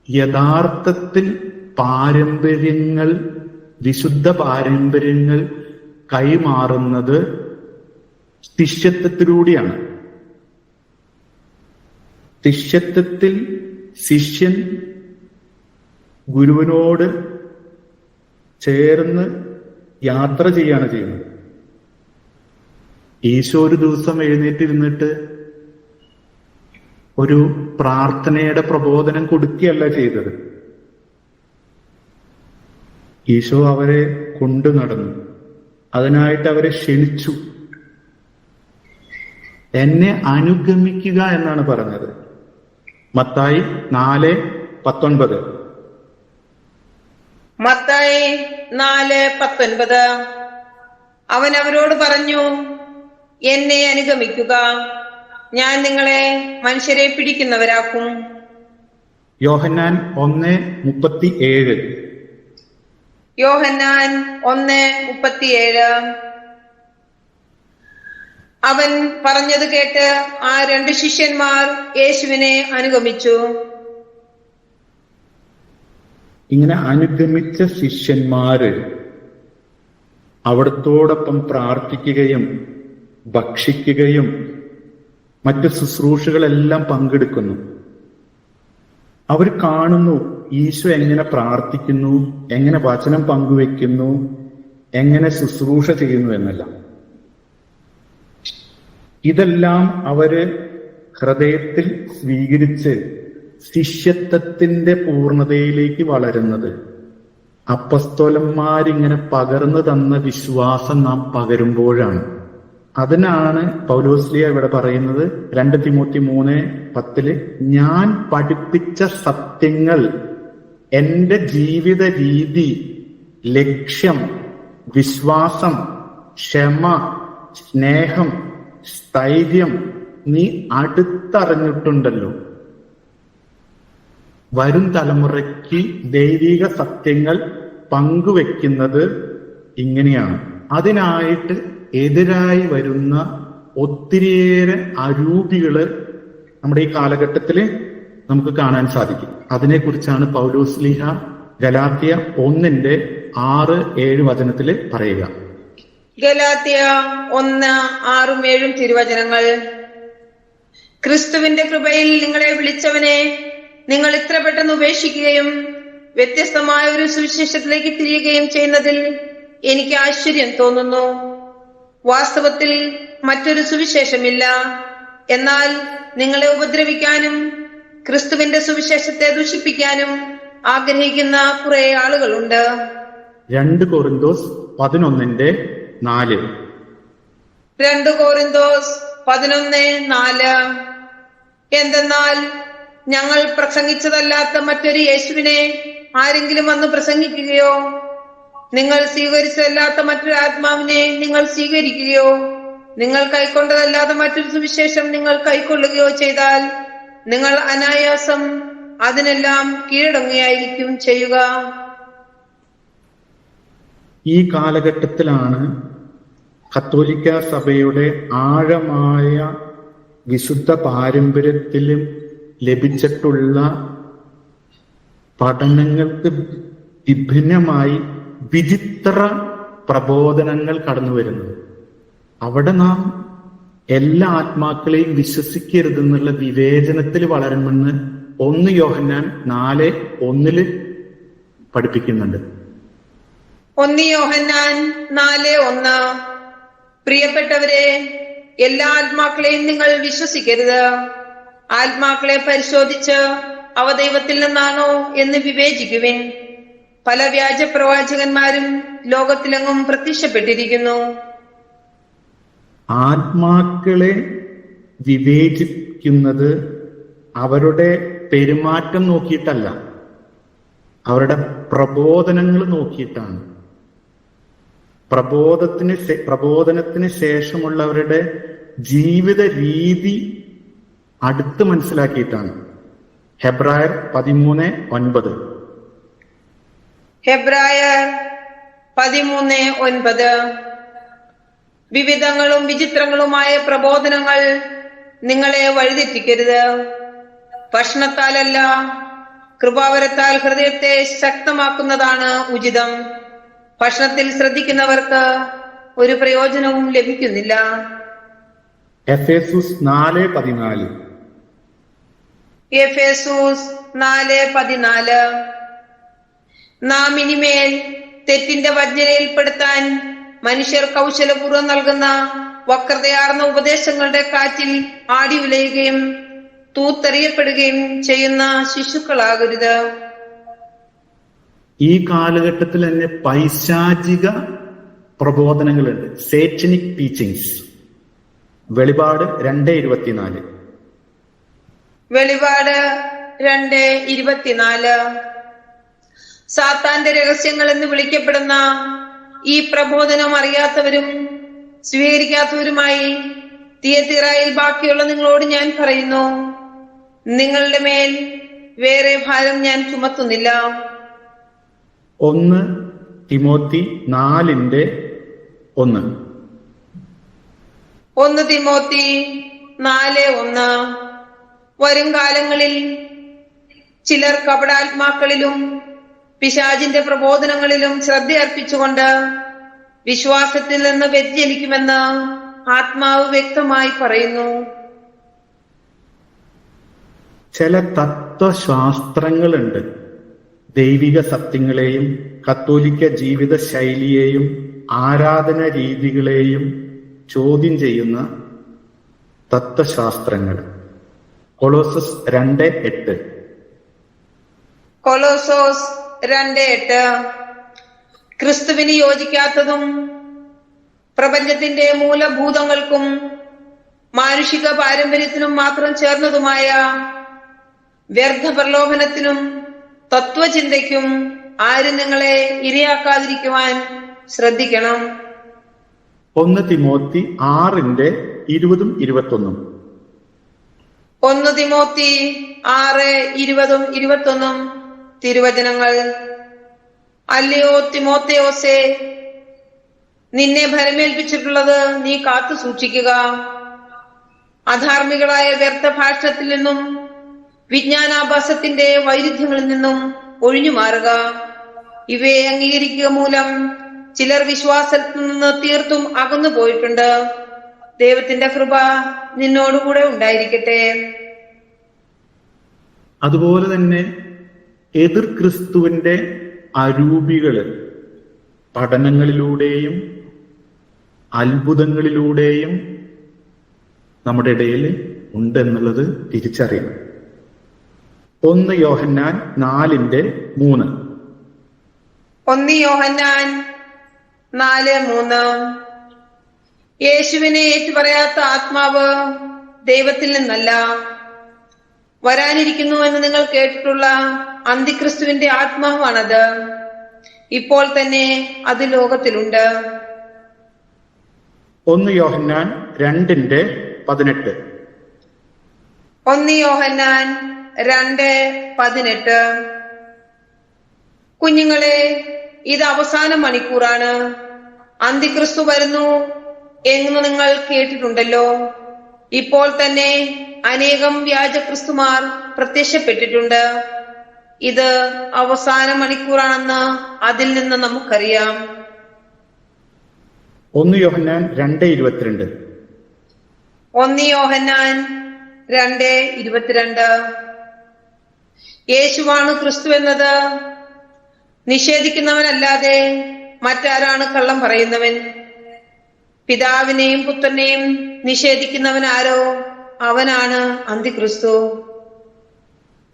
[SPEAKER 1] യഥാർത്ഥത്തിൽ പാരമ്പര്യങ്ങൾ, വിശുദ്ധ പാരമ്പര്യങ്ങൾ കൈമാറുന്നത് ശിഷ്യത്വത്തിലൂടെയാണ്. ശിഷ്യത്വത്തിൽ ശിഷ്യൻ ഗുരുവിനോട് ചേർന്ന് യാത്ര ചെയ്യാണ് ചെയ്യുന്നത്. ഈശോ ഒരു ദിവസം എഴുന്നേറ്റിരുന്നിട്ട് ഒരു പ്രാർത്ഥനയുടെ പ്രബോധനം കൊടുക്കുകയല്ല ചെയ്തത്. ഈശോ അവരെ കൊണ്ടു നടന്നു, അതിനായിട്ട് അവരെ ക്ഷണിച്ചു. എന്നെ അനുഗമിക്കുക എന്നാണ് പറഞ്ഞത്. മത്തായി 4:19.
[SPEAKER 2] മത്തായി 4:19. അവൻ അവരോട് പറഞ്ഞു, എന്നെ അനുഗമിക്കുക, ഞാൻ നിങ്ങളെ മനുഷ്യരെ പിടിക്കുന്നവരാക്കും.
[SPEAKER 1] യോഹന്നാൻ 1:37.
[SPEAKER 2] യോഹന്നാൻ 1:37. അവൻ പറഞ്ഞത് കേട്ട് ആ 2 ശിഷ്യന്മാർ യേശുവിനെ അനുഗമിച്ചു.
[SPEAKER 1] ഇങ്ങനെ അനുഗമിച്ച ശിഷ്യന്മാര് അവിടത്തോടൊപ്പം പ്രാർത്ഥിക്കുകയും ഭക്ഷിക്കുകയും മറ്റു ശുശ്രൂഷകളെല്ലാം പങ്കെടുക്കുന്നു. അവർ കാണുന്നു ഈശോ എങ്ങനെ പ്രാർത്ഥിക്കുന്നു, എങ്ങനെ വചനം പങ്കുവെക്കുന്നു, എങ്ങനെ ശുശ്രൂഷ ചെയ്യുന്നു എന്നെല്ലാം. ഇതെല്ലാം അവര് ഹൃദയത്തിൽ സ്വീകരിച്ച് ശിഷ്യത്വത്തിന്റെ പൂർണ്ണതയിലേക്ക് വളരുന്നത് അപ്പസ്തോലന്മാരിങ്ങനെ പകർന്നു തന്ന വിശ്വാസം നാം പകരുമ്പോഴാണ്. അതിനാണ് പൗലോസ്ലിയ ഇവിടെ പറയുന്നത് 2 തിമോത്തി 3:10 ഞാൻ പഠിപ്പിച്ച സത്യങ്ങൾ, എന്റെ ജീവിത രീതി, ലക്ഷ്യം, വിശ്വാസം, ക്ഷമ, സ്നേഹം, സ്ഥൈര്യം നീ അടുത്തറിഞ്ഞിട്ടുണ്ടല്ലോ. വരും തലമുറയ്ക്ക് ദൈവിക സത്യങ്ങൾ പങ്കുവെക്കുന്നത് ഇങ്ങനെയാണ്. അതിനായിട്ട് എതിരായി വരുന്ന ഒത്തിരിയേറെ അരൂപികള് നമ്മുടെ ഈ കാലഘട്ടത്തിൽ നമുക്ക് കാണാൻ സാധിക്കും. അതിനെക്കുറിച്ചാണ് പൗലോസ്ലീഹ ഗലാത്യ 1:6-7 വചനത്തില് പറയുക.
[SPEAKER 2] ഗലാത്യ 1:6-7 തിരുവചനങ്ങൾ. ക്രിസ്തുവിന്റെ കൃപയിൽ നിങ്ങളെ വിളിച്ചവനെ നിങ്ങൾ ഇത്ര പെട്ടെന്ന് ഉപേക്ഷിക്കുകയും വ്യത്യസ്തമായ ഒരു സുവിശേഷത്തിലേക്ക് തിരിയുകയും ചെയ്യുന്നതിൽ എനിക്ക് ആശ്ചര്യം തോന്നുന്നു. വാസ്തവത്തിൽ മറ്റൊരു സുവിശേഷമില്ല. എന്നാൽ നിങ്ങളെ ഉപദ്രവിക്കാനും ക്രിസ്തുവിന്റെ സുവിശേഷത്തെ ദുഷിപ്പിക്കാനും ആഗ്രഹിക്കുന്ന കുറെ ആളുകളുണ്ട്.
[SPEAKER 1] 2 കൊരിന്തോസ് 11:4.
[SPEAKER 2] 2 കൊരിന്തോസ് 11:4. എന്തെന്നാൽ ഞങ്ങൾ പ്രസംഗിച്ചതല്ലാത്ത മറ്റൊരു യേശുവിനെ ആരെങ്കിലും വന്ന് പ്രസംഗിക്കുകയോ നിങ്ങൾ സ്വീകരിച്ചതല്ലാത്ത മറ്റൊരു ആത്മാവിനെ നിങ്ങൾ സ്വീകരിക്കുകയോ നിങ്ങൾ കൈക്കൊണ്ടതല്ലാത്ത മറ്റൊരു സുവിശേഷം നിങ്ങൾ കൈക്കൊള്ളുകയോ ചെയ്താൽ നിങ്ങൾ അനായാസം അതിനെല്ലാം കീഴടങ്ങുകയായിരിക്കും ചെയ്യുക.
[SPEAKER 1] ഈ കാലഘട്ടത്തിലാണ് കത്തോലിക്ക സഭയുടെ ആഴമായ വിശുദ്ധ പാരമ്പര്യത്തിലും ലഭിച്ചിട്ടുള്ള പഠനങ്ങൾക്ക് വിഭിന്നമായി വിചിത്ര പ്രബോധനങ്ങൾ കടന്നു വരുന്നത്. അവിടെ നാം എല്ലാ ആത്മാക്കളെയും വിശ്വസിക്കരുതെന്നുള്ള വിവേചനത്തിൽ വളരണമെന്ന് 1 യോഹന്നാൻ 4:1 പഠിപ്പിക്കുന്നുണ്ട്.
[SPEAKER 2] 1 യോഹന്നാൻ 4:1. പ്രിയപ്പെട്ടവരെ, എല്ലാ ആത്മാക്കളെയും നിങ്ങൾ വിശ്വസിക്കരുത്. ആത്മാക്കളെ പരിശോധിച്ച് അവ ദൈവത്തിൽ നിന്നാണോ എന്ന് വിവേചിക്കുവിൻ. പല വ്യാജ പ്രവാചകന്മാരും ലോകത്തിലെങ്ങും പ്രത്യക്ഷപ്പെട്ടിരിക്കുന്നു.
[SPEAKER 1] ആത്മാക്കളെ വിവേചിക്കുന്നത് അവരുടെ പെരുമാറ്റം നോക്കിയിട്ടല്ല, അവരുടെ പ്രബോധനങ്ങൾ നോക്കിയിട്ടാണ്. പ്രബോധനത്തിന് ശേഷമുള്ളവരുടെ ജീവിത രീതി അടുത്ത് മനസ്സിലാക്കിയിട്ടാണ്. ഹെബ്രായർ 13:9.
[SPEAKER 2] ഹെബ്രായർ 13:9. വിവിധങ്ങളും വിചിത്രങ്ങളുമായ പ്രബോധനങ്ങൾ നിങ്ങളെ വഴിതെറ്റിക്കരുത്. ഭക്ഷണത്താലല്ല, കൃപാവരത്താൽ ഹൃദയത്തെ ശക്തമാക്കുന്നതാണ് ഉചിതം. ഭക്ഷണത്തിൽ ശ്രദ്ധിക്കുന്നവർക്ക് ഒരു പ്രയോജനവും ലഭിക്കുന്നില്ല.
[SPEAKER 1] എഫേസൂസ് 4:14.
[SPEAKER 2] എഫേസൂസ് 4:14. നാം ഇനിമേൽ തെറ്റിന്റെ വജ്രയിൽപ്പെടുത്താൻ മനുഷ്യർ കൗശലപൂർവ്വം നൽകുന്ന വക്രതയാർന്ന ഉപദേശങ്ങളുടെ കാറ്റിൽ ആടി ഉലയുകയും തൂത്തെറിയപ്പെടുകയും ചെയ്യുന്ന ശിശുക്കളാകരുത്.
[SPEAKER 1] ഈ കാലഘട്ടത്തിൽ തന്നെ പൈശാചിക പ്രബോധനങ്ങളുണ്ട്, സേറ്റനിക് ടീച്ചിങ്സ്. വെളിപാട് 2:24.
[SPEAKER 2] വെളിപാട് 2:24. സാത്താന്റെ രഹസ്യങ്ങൾ എന്ന് വിളിക്കപ്പെടുന്ന ഈ പ്രബോധനം അറിയാത്തവരും സ്വീകരിക്കാത്തവരുമായി തിയതീറയിൽ ബാക്കിയുള്ള നിങ്ങളോട് ഞാൻ പറയുന്നു, നിങ്ങളുടെ മേൽ വേറെ ഭാരം ഞാൻ ചുമത്തുന്നില്ല.
[SPEAKER 1] 1 തിമോത്തി 4:1.
[SPEAKER 2] 1 തിമോത്തി 4:1. വരും കാലങ്ങളിൽ ചിലർ കപടാത്മാക്കളിലും പിശാചിന്റെ പ്രബോധനങ്ങളിലും ശ്രദ്ധയർപ്പിച്ചുകൊണ്ട് വിശ്വാസത്തിൽ നിന്ന് വ്യതിചലിക്കുമെന്ന് ആത്മാവ് വ്യക്തമായി പറയുന്നു.
[SPEAKER 1] ചില തത്വശാസ്ത്രങ്ങളുണ്ട് ദൈവിക സത്യങ്ങളെയും കത്തോലിക്ക ജീവിത ശൈലിയെയും ആരാധന രീതികളെയും ചോദ്യം ചെയ്യുന്ന തത്വശാസ്ത്രങ്ങൾ. കൊളോസസ് 2:8.
[SPEAKER 2] കൊലോസോസ് 2:8. ക്രിസ്തുവിന് യോജിക്കാത്തതും പ്രപഞ്ചത്തിന്റെ മൂലഭൂതങ്ങൾക്കും മാനുഷിക പാരമ്പര്യത്തിനും മാത്രം ചേർന്നതുമായ വ്യർത്ഥ പ്രലോഭനത്തിനും തത്വചിന്തയ്ക്കും ആരും നിങ്ങളെ ഇരയാക്കാതിരിക്കുവാൻ ശ്രദ്ധിക്കണം.
[SPEAKER 1] 1 തിമോത്തി 6:20-21.
[SPEAKER 2] 1 തിമോത്തി 6:20-21 തിരുവചനങ്ങൾ. അല്ലയോ തിമോത്തേയോസേ, നിന്നെ ഭരമേൽപ്പിച്ചിട്ടുള്ളത് നീ കാത്തു സൂക്ഷിക്കുക. അധാർമികളായ വ്യർത്ഥ ഭാഷത്തിൽ നിന്നും വിജ്ഞാനാഭാസത്തിന്റെ വൈരുദ്ധ്യങ്ങളിൽ നിന്നും ഒഴിഞ്ഞു മാറുക. ഇവയെ അംഗീകരിക്കുക മൂലം ചിലർ വിശ്വാസത്തിൽ നിന്ന് തീർത്തും അകന്നു പോയിട്ടുണ്ട്. ദൈവത്തിന്റെ കൃപ നിന്നോടുകൂടെ ഉണ്ടായിരിക്കട്ടെ.
[SPEAKER 1] അതുപോലെ തന്നെ എതിർ ക്രിസ്തുവിന്റെ അരൂപികള് പഠനങ്ങളിലൂടെയും അത്ഭുതങ്ങളിലൂടെയും നമ്മുടെ ഇടയിൽ ഉണ്ടെന്നുള്ളത് തിരിച്ചറിയണം. 1 യോഹന്നാൻ 4:3.
[SPEAKER 2] 1 യോഹന്നാൻ 4:3. യേശുവിനെ ഏറ്റുപറയാത്ത ആത്മാവ് ദൈവത്തിൽ നിന്നല്ല, വരാനിരിക്കുന്നു എന്ന് നിങ്ങൾ കേട്ടിട്ടുള്ള അന്തിക്രിസ്തുവിന്റെ ആത്മാവാണത്. ഇപ്പോൾ തന്നെ അത് ലോകത്തിലുണ്ട്.
[SPEAKER 1] 1 യോഹന്നാൻ 2:18.
[SPEAKER 2] 1 യോഹന്നാൻ 2:18. കുഞ്ഞുങ്ങളെ, ഇത് അവസാന മണിക്കൂറാണ്. അന്തിക്രിസ്തു വരുന്നു എന്ന് നിങ്ങൾ കേട്ടിട്ടുണ്ടല്ലോ. ഇപ്പോൾ തന്നെ അനേകം വ്യാജ ക്രിസ്തുമാർ പ്രത്യക്ഷപ്പെട്ടിട്ടുണ്ട്. ഇത് അവസാന മണിക്കൂറാണെന്ന് അതിൽ നിന്ന് നമുക്കറിയാം.
[SPEAKER 1] 1 യോഹന്നാൻ 2:22.
[SPEAKER 2] 1 യോഹന്നാൻ 2:22. യേശുവാണ് ക്രിസ്തു എന്നത് നിഷേധിക്കുന്നവനല്ലാതെ മറ്റാരാണ് കള്ളം പറയുന്നവൻ? പിതാവിനെയും പുത്രനെയും നിഷേധിക്കുന്നവൻ ആരോ അവനാണ് അന്തിക്രിസ്തു.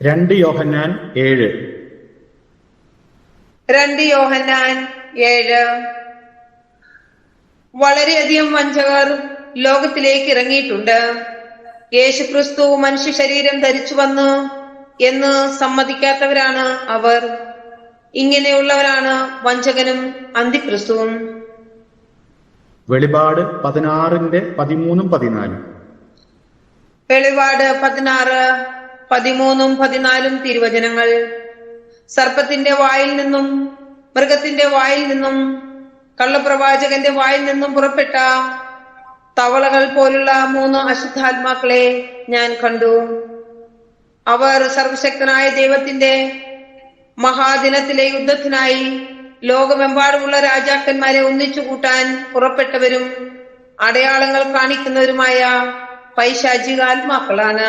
[SPEAKER 1] 2 യോഹന്നാൻ 7.
[SPEAKER 2] 2 യോഹന്നാൻ 7. വളരെയധികം വഞ്ചകർ ലോകത്തിലേക്ക് ഇറങ്ങിയിട്ടുണ്ട്. യേശുക്രിസ്തു മനുഷ്യ ശരീരം ധരിച്ചു വന്നു എന്ന് സമ്മതിക്കാത്തവരാണ് അവർ. ഇങ്ങനെയുള്ളവരാണ് വഞ്ചകനും അന്തിക്രിസ്തുവും.
[SPEAKER 1] വെളിപാട് 16:13-14.
[SPEAKER 2] വെളിപാട് 16:13-14 തിരുവചനങ്ങൾ. സർപ്പത്തിന്റെ വായിൽ നിന്നും മൃഗത്തിന്റെ വായിൽ നിന്നും കള്ളപ്രവാചകന്റെ വായിൽ നിന്നും പുറപ്പെട്ട തവളകൾ പോലുള്ള 3 അശുദ്ധാത്മാക്കളെ ഞാൻ കണ്ടു. അവർ സർവശക്തനായ ദൈവത്തിന്റെ മഹാദിനത്തിലെ യുദ്ധത്തിനായി ലോകമെമ്പാടുമുള്ള രാജാക്കന്മാരെ ഒന്നിച്ചു കൂട്ടാൻ പുറപ്പെട്ടവരും അടയാളങ്ങൾ കാണിക്കുന്നവരുമായ പൈശാചികാത്മാക്കളാണ്.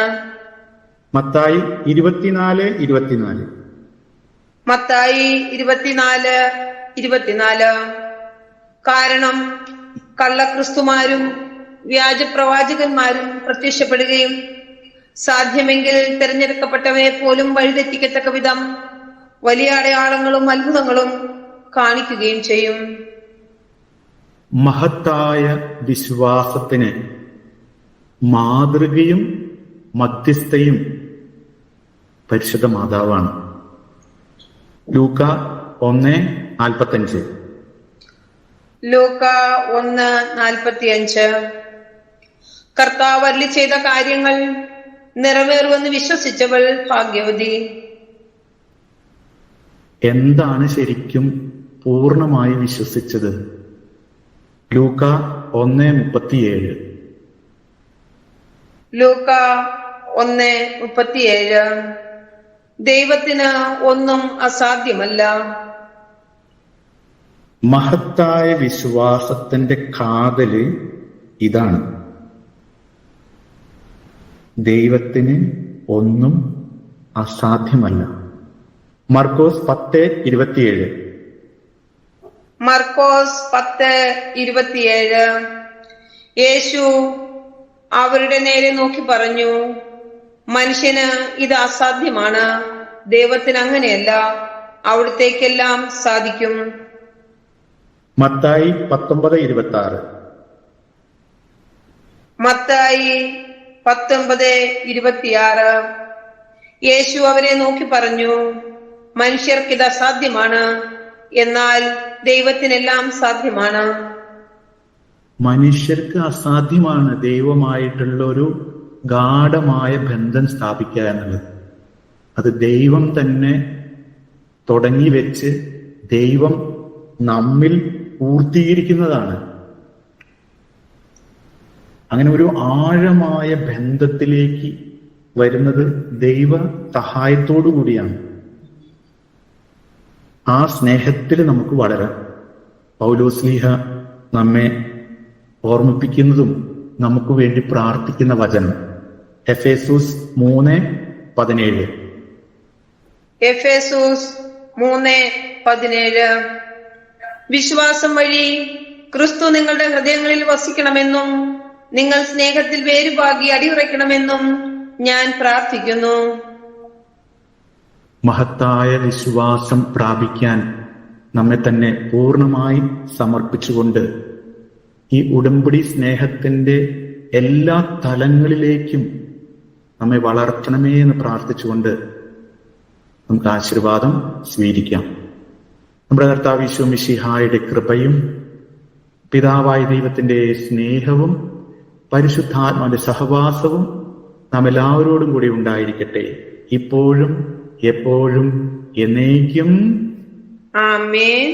[SPEAKER 1] മത്തായി 24:24.
[SPEAKER 2] മത്തായി 24:24. കാരണം കള്ളക്രിസ്തുമാരും വ്യാജപ്രവാചകന്മാരും പ്രത്യക്ഷപ്പെടുകയും സാധ്യമെങ്കിൽ തിരഞ്ഞെടുക്കപ്പെട്ടവരെ പോലും വഴിതെറ്റിക്കത്തക്ക വിധം വലിയ അടയാളങ്ങളും അത്ഭുതങ്ങളും കാണിക്കുകയും ചെയ്യും.
[SPEAKER 1] മഹത്തായ വിശ്വാസത്തിന് മാതൃകയും മധ്യസ്ഥയും പരിശുദ്ധ മാതാവാണ്. ലൂക്ക 1:45.
[SPEAKER 2] ലൂക്ക 1:45. കർത്താവ് അരുളി ചെയ്ത കാര്യങ്ങൾ നിറവേറുമെന്ന് വിശ്വസിച്ചവൾ ഭാഗ്യവതി.
[SPEAKER 1] എന്താണ് ശരിക്കും പൂർണ്ണമായി വിശ്വസിച്ചത്? ലൂക്ക 1:37.
[SPEAKER 2] ലൂക്ക 1:37. ദൈവത്തിന് ഒന്നും അസാധ്യമല്ല.
[SPEAKER 1] മഹത്തായ വിശ്വാസത്തിന്റെ കാതല് ഇതാണ്. ദൈവത്തിന് ഒന്നും അസാധ്യമല്ല. മർക്കോസ് 10:27.
[SPEAKER 2] മർക്കോസ് 10:27. യേശു അവരുടെ നേരെ നോക്കി പറഞ്ഞു, മനുഷ്യന് ഇത് അസാധ്യമാണ്, ദൈവത്തിന് അങ്ങനെയല്ല, അവിടുത്തേക്കെല്ലാം സാധിക്കും.
[SPEAKER 1] മത്തായി 19:26.
[SPEAKER 2] മത്തായി 19:26. യേശു അവരെ നോക്കി പറഞ്ഞു, മനുഷ്യർക്കിത് അസാധ്യമാണ്, എന്നാൽ ദൈവത്തിനെല്ലാം സാധ്യമാണ്.
[SPEAKER 1] മനുഷ്യർക്ക് അസാധ്യമാണ് ദൈവമായിട്ടുള്ള ഒരു ഗാഢമായ ബന്ധം സ്ഥാപിക്കുക എന്നുള്ളത്. അത് ദൈവം തന്നെ തുടങ്ങി വെച്ച് ദൈവം നമ്മിൽ പൂർത്തീകരിക്കുന്നതാണ്. അങ്ങനെ ഒരു ആഴമായ ബന്ധത്തിലേക്ക് വരുന്നത് ദൈവ സഹായത്തോടു കൂടിയാണ്. ആ സ്നേഹത്തിൽ നമുക്ക് വളരാം. പൗലോസ്ലീഹ നമ്മെ ഓർമ്മിപ്പിക്കുന്നതും നമുക്ക് വേണ്ടി പ്രാർത്ഥിക്കുന്ന വചനം എഫേസൂസ് 3:17.
[SPEAKER 2] എഫേസൂസ് 3:17. വിശ്വാസം വഴി ക്രിസ്തു നിങ്ങളുടെ ഹൃദയങ്ങളിൽ വസിക്കണമെന്നും നിങ്ങൾ സ്നേഹത്തിൽ വേരുപാകി അടിയുറയ്ക്കണമെന്നും ഞാൻ പ്രാർത്ഥിക്കുന്നു.
[SPEAKER 1] മഹത്തായ വിശ്വാസം പ്രാപിക്കാൻ നമ്മെ തന്നെ പൂർണ്ണമായി സമർപ്പിച്ചുകൊണ്ട് ഈ ഉടമ്പടി സ്നേഹത്തിന്റെ എല്ലാ തലങ്ങളിലേക്കും നമ്മെ വളർത്തണമേ എന്ന് പ്രാർത്ഥിച്ചുകൊണ്ട് നമുക്ക് ആശീർവാദം സ്വീകരിക്കാം. നമ്മുടെ കർത്താവ് ഈശോ മിശിഹായുടെ കൃപയും പിതാവായ ദൈവത്തിന്റെ സ്നേഹവും പരിശുദ്ധാത്മാവിന്റെ സഹവാസവും നാം എല്ലാവരോടും കൂടി ഉണ്ടായിരിക്കട്ടെ, ഇപ്പോഴും എപ്പോഴും എന്നേക്കും.
[SPEAKER 2] ആമേൻ.